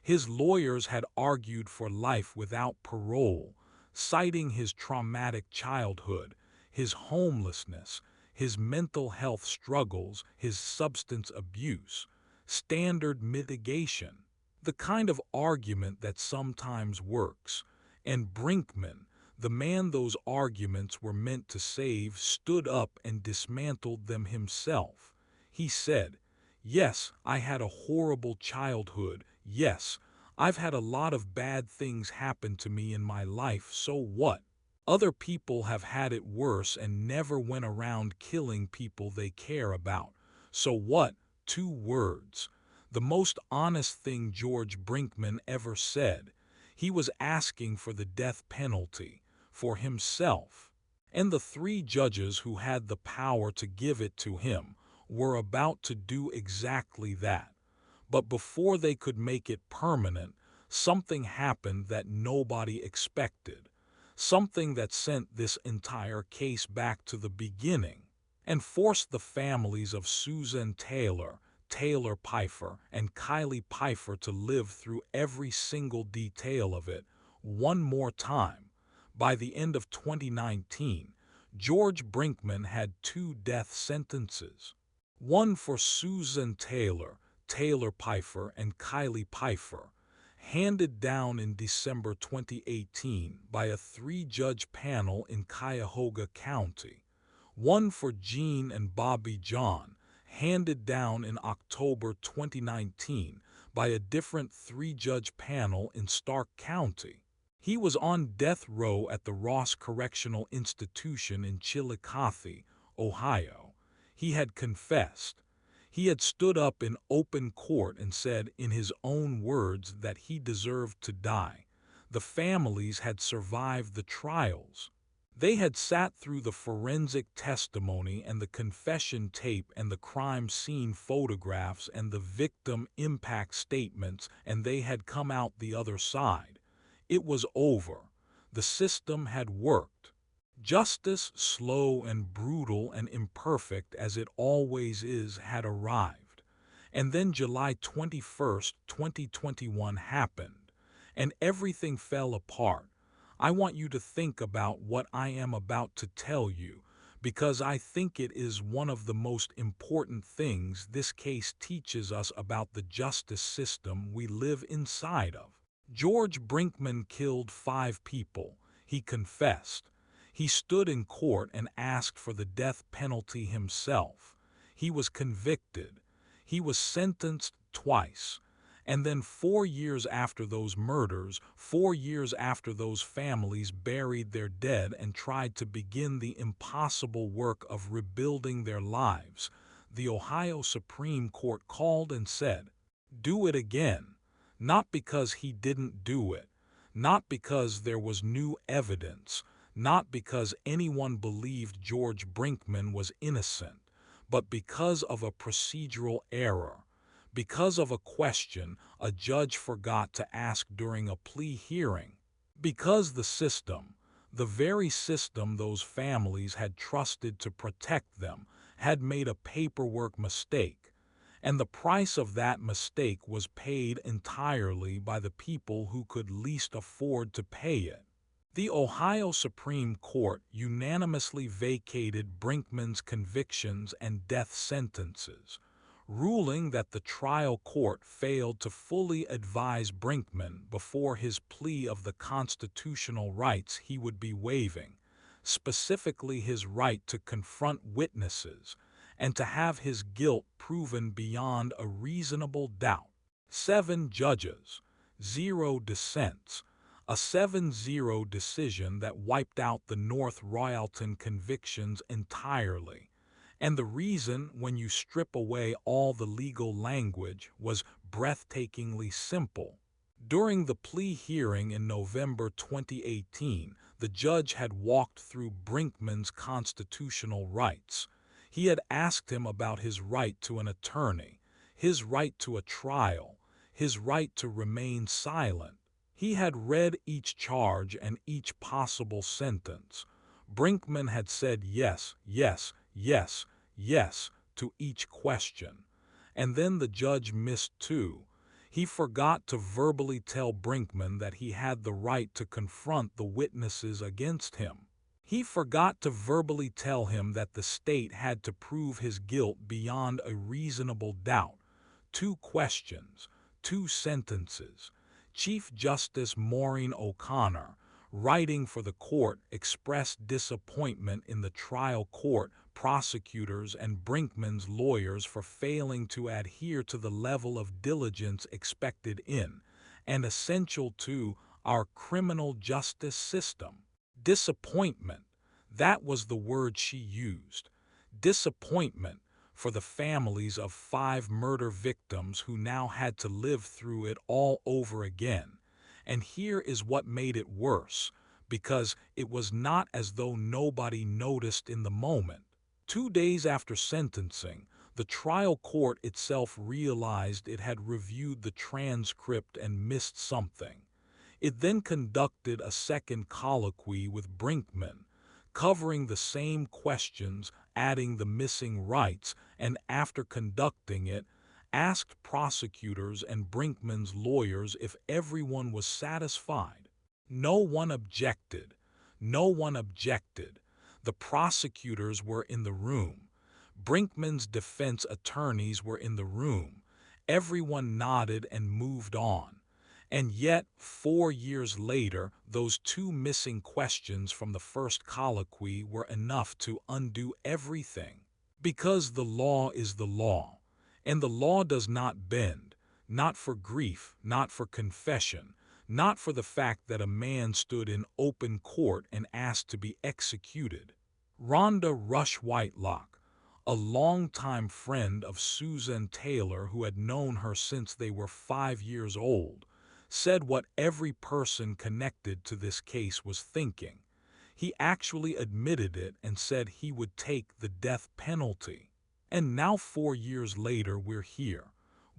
His lawyers had argued for life without parole, citing his traumatic childhood, his homelessness, his mental health struggles, his substance abuse, standard mitigation, the kind of argument that sometimes works. And Brinkman, the man those arguments were meant to save, stood up and dismantled them himself. He said, Yes, I had a horrible childhood. Yes, I've had a lot of bad things happen to me in my life, so what? Other people have had it worse and never went around killing people they care about. So what? 2 words. The most honest thing George Brinkman ever said. He was asking for the death penalty, for himself. And the 3 judges who had the power to give it to him were about to do exactly that. But before they could make it permanent, something happened that nobody expected. Something that sent this entire case back to the beginning and forced the families of Suzanne Taylor, Taylor Pifer, and Kylie Pifer to live through every single detail of it one more time. By the end of 2019, George Brinkman had 2 death sentences. One for Suzanne Taylor, Taylor Pifer, and Kylie Pifer, handed down in December 2018 by a 3-judge panel in Cuyahoga County. One for Jean and Bobby John, handed down in October 2019 by a different 3-judge panel in Stark County. He was on death row at the Ross Correctional Institution in Chillicothe, Ohio. He had confessed. He had stood up in open court and said in his own words that he deserved to die. The families had survived the trials. They had sat through the forensic testimony and the confession tape and the crime scene photographs and the victim impact statements, and they had come out the other side. It was over. The system had worked. Justice, slow and brutal and imperfect as it always is, had arrived. And then July 21st, 2021 happened, and everything fell apart. I want you to think about what I am about to tell you, because I think it is one of the most important things this case teaches us about the justice system we live inside of. George Brinkman killed 5 people. He confessed. He stood in court and asked for the death penalty himself. He was convicted. He was sentenced twice. And then 4 years after those murders, 4 years after those families buried their dead and tried to begin the impossible work of rebuilding their lives, the Ohio Supreme Court called and said, "Do it again." Not because he didn't do it, not because there was new evidence, not because anyone believed George Brinkman was innocent, but because of a procedural error. Because of a question a judge forgot to ask during a plea hearing. Because the system, the very system those families had trusted to protect them, had made a paperwork mistake. And the price of that mistake was paid entirely by the people who could least afford to pay it. The Ohio Supreme Court unanimously vacated Brinkman's convictions and death sentences, ruling that the trial court failed to fully advise Brinkman before his plea of the constitutional rights he would be waiving, specifically his right to confront witnesses and to have his guilt proven beyond a reasonable doubt. 7 judges, 0 dissents, a 7-0 decision that wiped out the North Royalton convictions entirely. And the reason, when you strip away all the legal language, was breathtakingly simple. During the plea hearing in November 2018, the judge had walked through Brinkman's constitutional rights. He had asked him about his right to an attorney, his right to a trial, his right to remain silent. He had read each charge and each possible sentence. Brinkman had said yes, yes, yes, yes to each question. And then the judge missed too. He forgot to verbally tell Brinkman that he had the right to confront the witnesses against him. He forgot to verbally tell him that the state had to prove his guilt beyond a reasonable doubt. 2 questions, 2 sentences. Chief Justice Maureen O'Connor, writing for the court, expressed disappointment in the trial court prosecutors and Brinkman's lawyers for failing to adhere to the level of diligence expected in and essential to our criminal justice system. Disappointment, that was the word she used. Disappointment for the families of 5 murder victims who now had to live through it all over again. And here is what made it worse, because it was not as though nobody noticed in the moment. 2 days after sentencing, the trial court itself realized it had reviewed the transcript and missed something. It then conducted a second colloquy with Brinkman, covering the same questions, adding the missing rights, and after conducting it, asked prosecutors and Brinkman's lawyers if everyone was satisfied. No one objected. No one objected. The prosecutors were in the room. Brinkman's defense attorneys were in the room. Everyone nodded and moved on. And yet, 4 years later, those 2 missing questions from the first colloquy were enough to undo everything. Because the law is the law, and the law does not bend, not for grief, not for confession, not for the fact that a man stood in open court and asked to be executed. Rhonda Rush Whitelock, a longtime friend of Suzanne Taylor who had known her since they were 5 years old, said what every person connected to this case was thinking. He actually admitted it and said he would take the death penalty. And now 4 years later we're here.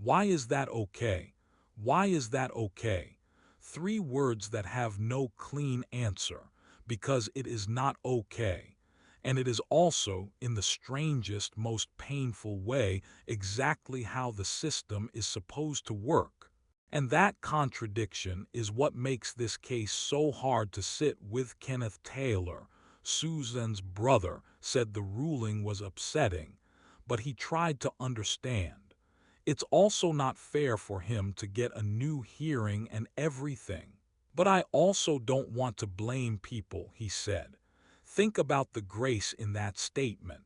Why is that okay? Why is that okay? 3 words that have no clean answer, because it is not okay. And it is also, in the strangest, most painful way, exactly how the system is supposed to work. And that contradiction is what makes this case so hard to sit with. Kenneth Taylor, Suzanne's brother, said the ruling was upsetting, but he tried to understand. It's also not fair for him to get a new hearing and everything. But I also don't want to blame people, he said. Think about the grace in that statement.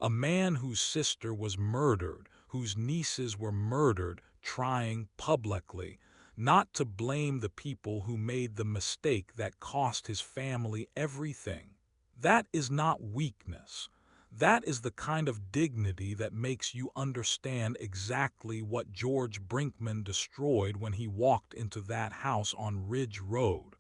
A man whose sister was murdered, whose nieces were murdered, trying publicly not to blame the people who made the mistake that cost his family everything. That is not weakness. That is the kind of dignity that makes you understand exactly what George Brinkman destroyed when he walked into that house on Ridge Road.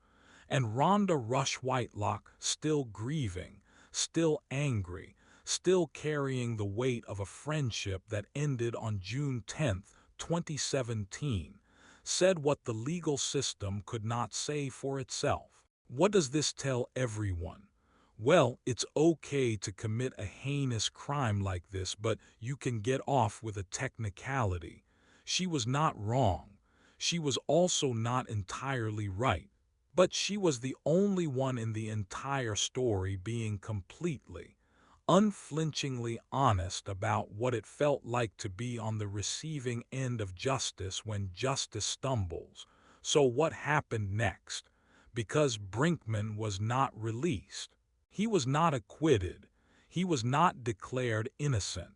And Rhonda Rush Whitelock, still grieving, still angry, still carrying the weight of a friendship that ended on June 10, 2017, said what the legal system could not say for itself. What does this tell everyone? Well, it's okay to commit a heinous crime like this, but you can get off with a technicality. She was not wrong. She was also not entirely right. But she was the only one in the entire story being completely, unflinchingly honest about what it felt like to be on the receiving end of justice when justice stumbles. So what happened next? Because Brinkman was not released. He was not acquitted. He was not declared innocent.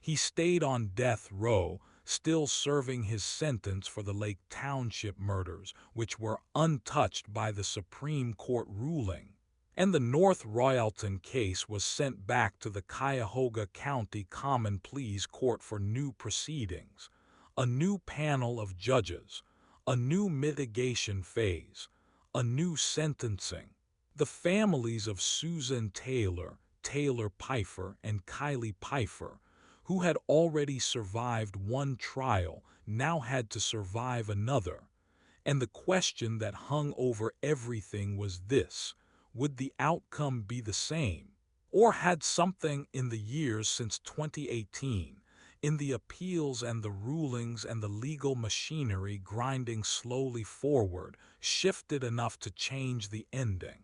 He stayed on death row, still serving his sentence for the Lake Township murders, which were untouched by the Supreme Court ruling. And the North Royalton case was sent back to the Cuyahoga County Common Pleas Court for new proceedings, a new panel of judges, a new mitigation phase, a new sentencing. The families of Suzanne Taylor, Taylor Pifer, and Kylie Pifer, who had already survived one trial, now had to survive another. And the question that hung over everything was this: would the outcome be the same? Or had something in the years since 2018, in the appeals and the rulings and the legal machinery grinding slowly forward, shifted enough to change the ending?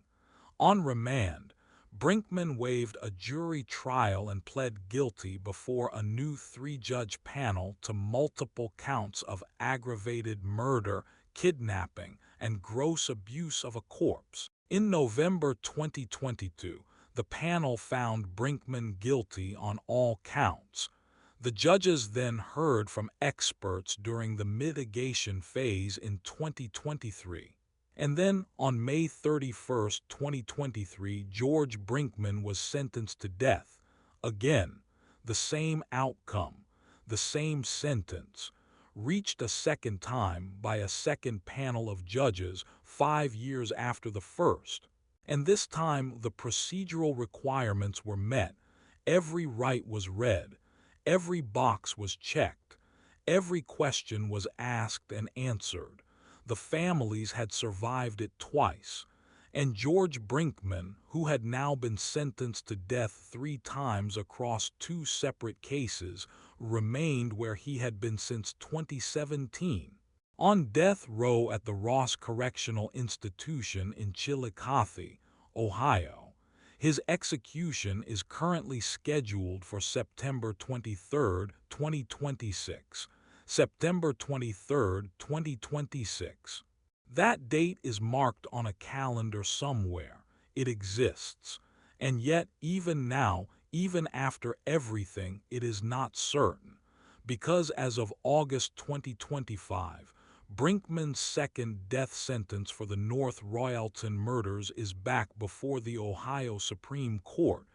On remand, Brinkman waived a jury trial and pled guilty before a new 3-judge panel to multiple counts of aggravated murder, kidnapping, and gross abuse of a corpse. In November 2022, The panel found Brinkman guilty on all counts. The judges then heard from experts during the mitigation phase in 2023. And then, on May 31, 2023, George Brinkman was sentenced to death. Again, the same outcome, the same sentence, reached a second time by a second panel of judges 5 years after the first. And this time the procedural requirements were met. Every right was read. Every box was checked. Every question was asked and answered. The families had survived it twice. And George Brinkman, who had now been sentenced to death 3 times across 2 separate cases, remained where he had been since 2017. On death row at the Ross Correctional Institution in Chillicothe, Ohio. His execution is currently scheduled for September 23, 2026. September 23, 2026. That date is marked on a calendar somewhere. It exists. And yet, even now, even after everything, it is not certain. Because as of August 2025, Brinkman's second death sentence for the North Royalton murders is back before the Ohio Supreme Court,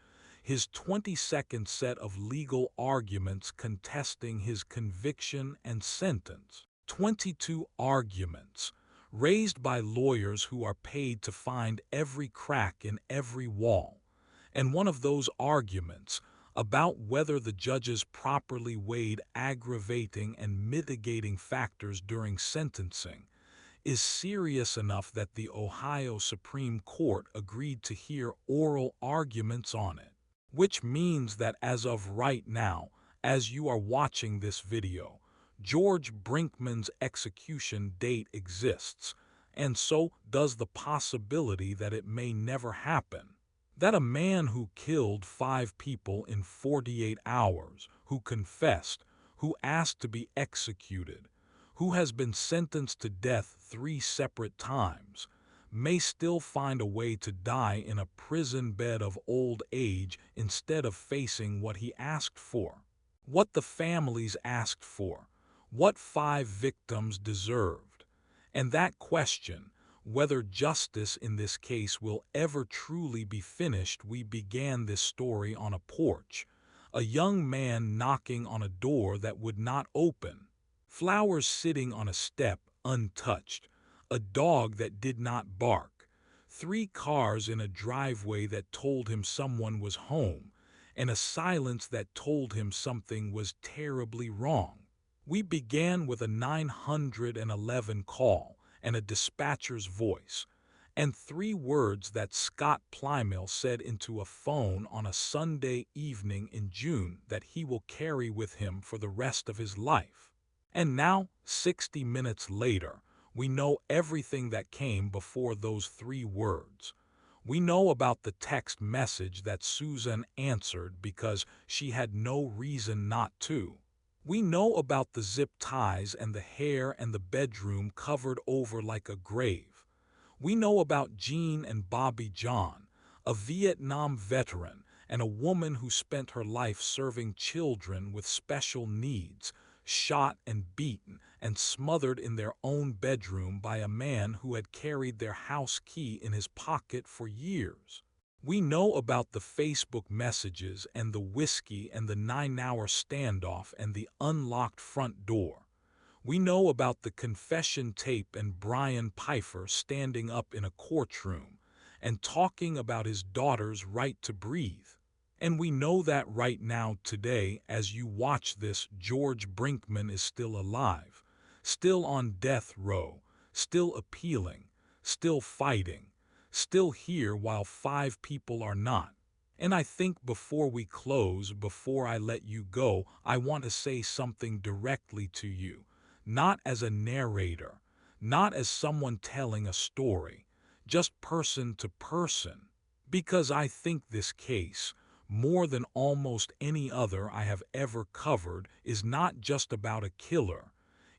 his 22nd set of legal arguments contesting his conviction and sentence. 22 arguments, raised by lawyers who are paid to find every crack in every wall. And one of those arguments, about whether the judges properly weighed aggravating and mitigating factors during sentencing, is serious enough that the Ohio Supreme Court agreed to hear oral arguments on it. Which means that as of right now, as you are watching this video, George Brinkman's execution date exists, and so does the possibility that it may never happen. That a man who killed 5 people in 48 hours, who confessed, who asked to be executed, who has been sentenced to death 3 separate times, may still find a way to die in a prison bed of old age instead of facing what he asked for, what the families asked for, what 5 victims deserved. And that question, whether justice in this case will ever truly be finished, we began this story on a porch, a young man knocking on a door that would not open, flowers sitting on a step untouched, a dog that did not bark, 3 cars in a driveway that told him someone was home, and a silence that told him something was terribly wrong. We began with a 911 call and a dispatcher's voice, and 3 words that Scott Plymell said into a phone on a Sunday evening in June that he will carry with him for the rest of his life. And now, 60 minutes later, we know everything that came before those 3 words. We know about the text message that Susan answered because she had no reason not to. We know about the zip ties and the hair and the bedroom covered over like a grave. We know about Jean and Bobby John, a Vietnam veteran and a woman who spent her life serving children with special needs, shot and beaten and smothered in their own bedroom by a man who had carried their house key in his pocket for years. We know about the Facebook messages and the whiskey and the 9-hour standoff and the unlocked front door. We know about the confession tape and Brian Pifer standing up in a courtroom and talking about his daughter's right to breathe. And we know that right now today, as you watch this, George Brinkman is still alive, still on death row, still appealing, still fighting, still here while 5 people are not. And I think before we close, before I let you go, I want to say something directly to you, not as a narrator, not as someone telling a story, just person to person, because I think this case, more than almost any other I have ever covered, is not just about a killer.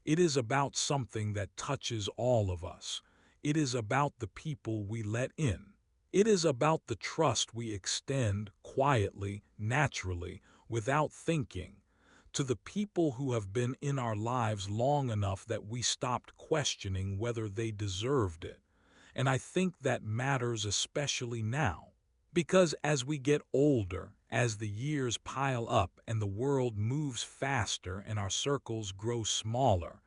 It is about something that touches all of us. It is about the people we let in. It is about the trust we extend quietly, naturally, without thinking, to the people who have been in our lives long enough that we stopped questioning whether they deserved it. And I think that matters especially now. Because as we get older, as the years pile up and the world moves faster and our circles grow smaller,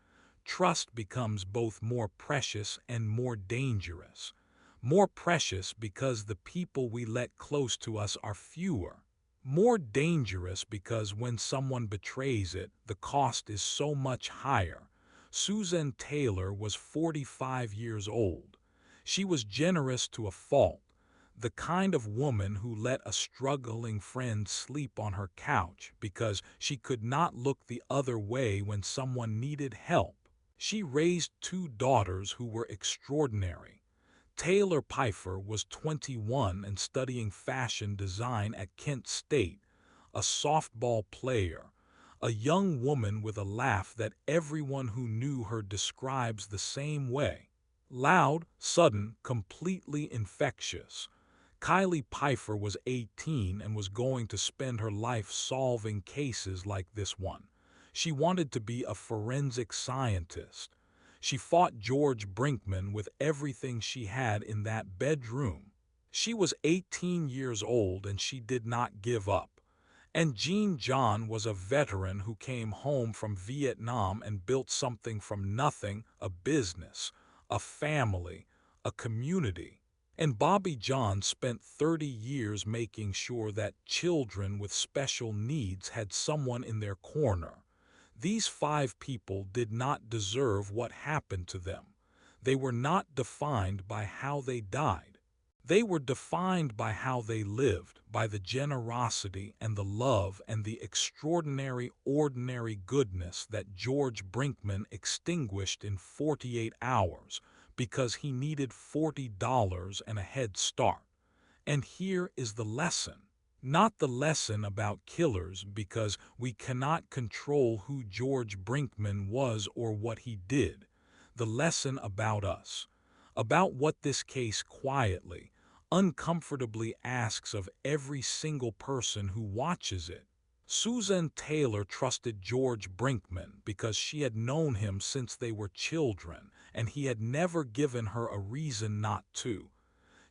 trust becomes both more precious and more dangerous. More precious because the people we let close to us are fewer. More dangerous because when someone betrays it, the cost is so much higher. Suzanne Taylor was 45 years old. She was generous to a fault, the kind of woman who let a struggling friend sleep on her couch because she could not look the other way when someone needed help. She raised two daughters who were extraordinary. Taylor Pifer was 21 and studying fashion design at Kent State, a softball player, a young woman with a laugh that everyone who knew her describes the same way. Loud, sudden, completely infectious. Kylie Pifer was 18 and was going to spend her life solving cases like this one. She wanted to be a forensic scientist. She fought George Brinkman with everything she had in that bedroom. She was 18 years old and she did not give up. And Jean John was a veteran who came home from Vietnam and built something from nothing, a business, a family, a community. And Bobby John spent 30 years making sure that children with special needs had someone in their corner. These five people did not deserve what happened to them. They were not defined by how they died. They were defined by how they lived, by the generosity and the love and the extraordinary ordinary goodness that George Brinkman extinguished in 48 hours because he needed $40 and a head start. And here is the lesson. Not the lesson about killers because we cannot control who George Brinkman was or what he did. The lesson about us. About what this case quietly, uncomfortably asks of every single person who watches it. Suzanne Taylor trusted George Brinkman because she had known him since they were children, and he had never given her a reason not to.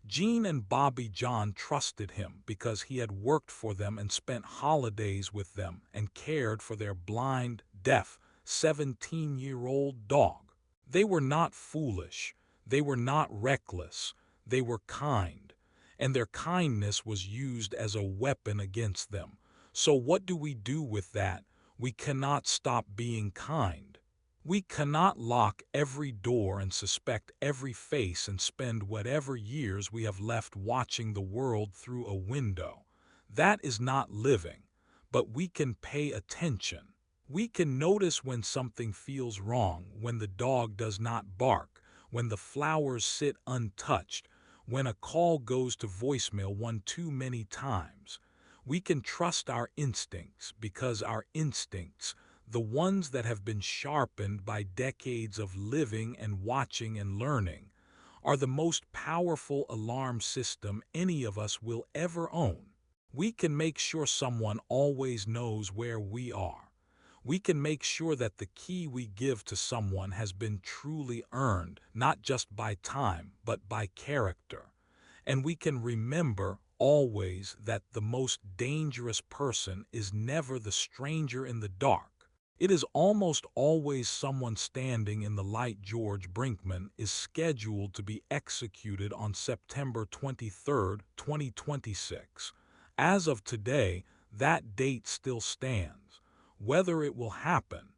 Jean and Bobby John trusted him because he had worked for them and spent holidays with them and cared for their blind, deaf, 17-year-old dog. They were not foolish. They were not reckless. They were kind. And their kindness was used as a weapon against them. So what do we do with that? We cannot stop being kind. We cannot lock every door and suspect every face and spend whatever years we have left watching the world through a window. That is not living. But we can pay attention. We can notice when something feels wrong, when the dog does not bark, when the flowers sit untouched, when a call goes to voicemail one too many times. We can trust our instincts because our instincts, the ones that have been sharpened by decades of living and watching and learning, are the most powerful alarm system any of us will ever own. We can make sure someone always knows where we are. We can make sure that the key we give to someone has been truly earned, not just by time, but by character. And we can remember always that the most dangerous person is never the stranger in the dark. It is almost always someone standing in the light. George Brinkman is scheduled to be executed on September 23, 2026. As of today, that date still stands. Whether it will happen,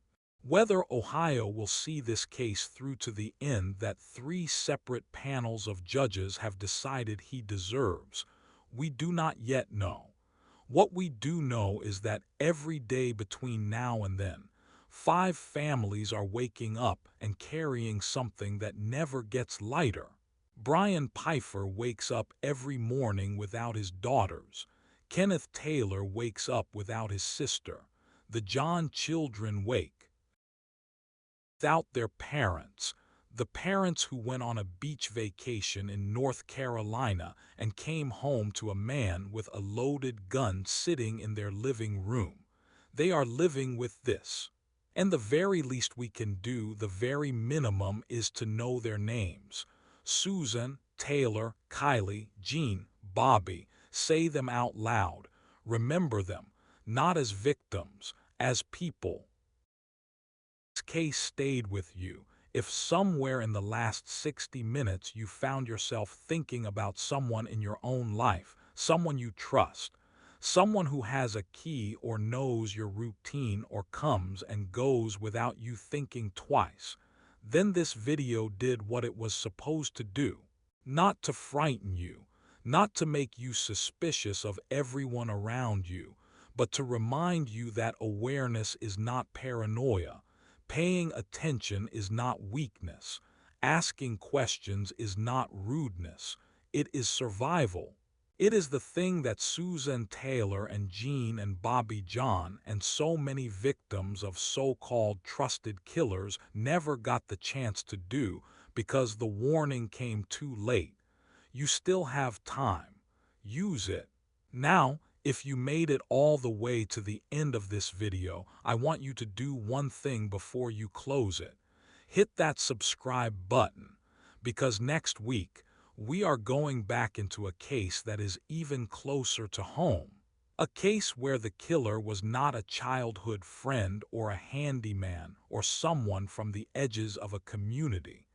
whether Ohio will see this case through to the end that 3 separate panels of judges have decided he deserves, we do not yet know. What we do know is that every day between now and then, 5 families are waking up and carrying something that never gets lighter. Brian Pifer wakes up every morning without his daughters. Kenneth Taylor wakes up without his sister. The John children wake without their parents. The parents who went on a beach vacation in North Carolina and came home to a man with a loaded gun sitting in their living room. They are living with this. And the very least we can do, the very minimum, is to know their names. Suzanne, Taylor, Kylie, Jean, Bobby. Say them out loud. Remember them, not as victims, as people. This case stayed with you. If somewhere in the last 60 minutes you found yourself thinking about someone in your own life, someone you trust, someone who has a key or knows your routine or comes and goes without you thinking twice, then this video did what it was supposed to do. Not to frighten you, not to make you suspicious of everyone around you, but to remind you that awareness is not paranoia. Paying attention is not weakness. Asking questions is not rudeness. It is survival. It is the thing that Suzanne Taylor and Jean and Bobby John and so many victims of so-called trusted killers never got the chance to do because the warning came too late. You still have time. Use it. Now, if you made it all the way to the end of this video, I want you to do one thing before you close it. Hit that subscribe button, because next week, we are going back into a case that is even closer to home. A case where the killer was not a childhood friend or a handyman or someone from the edges of a community.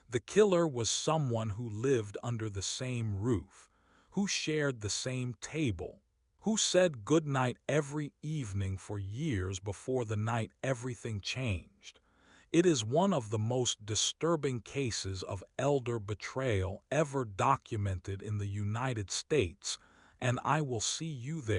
The killer was someone who lived under the same roof, who shared the same table, who said goodnight every evening for years before the night everything changed. It is one of the most disturbing cases of elder betrayal ever documented in the United States, and I will see you there.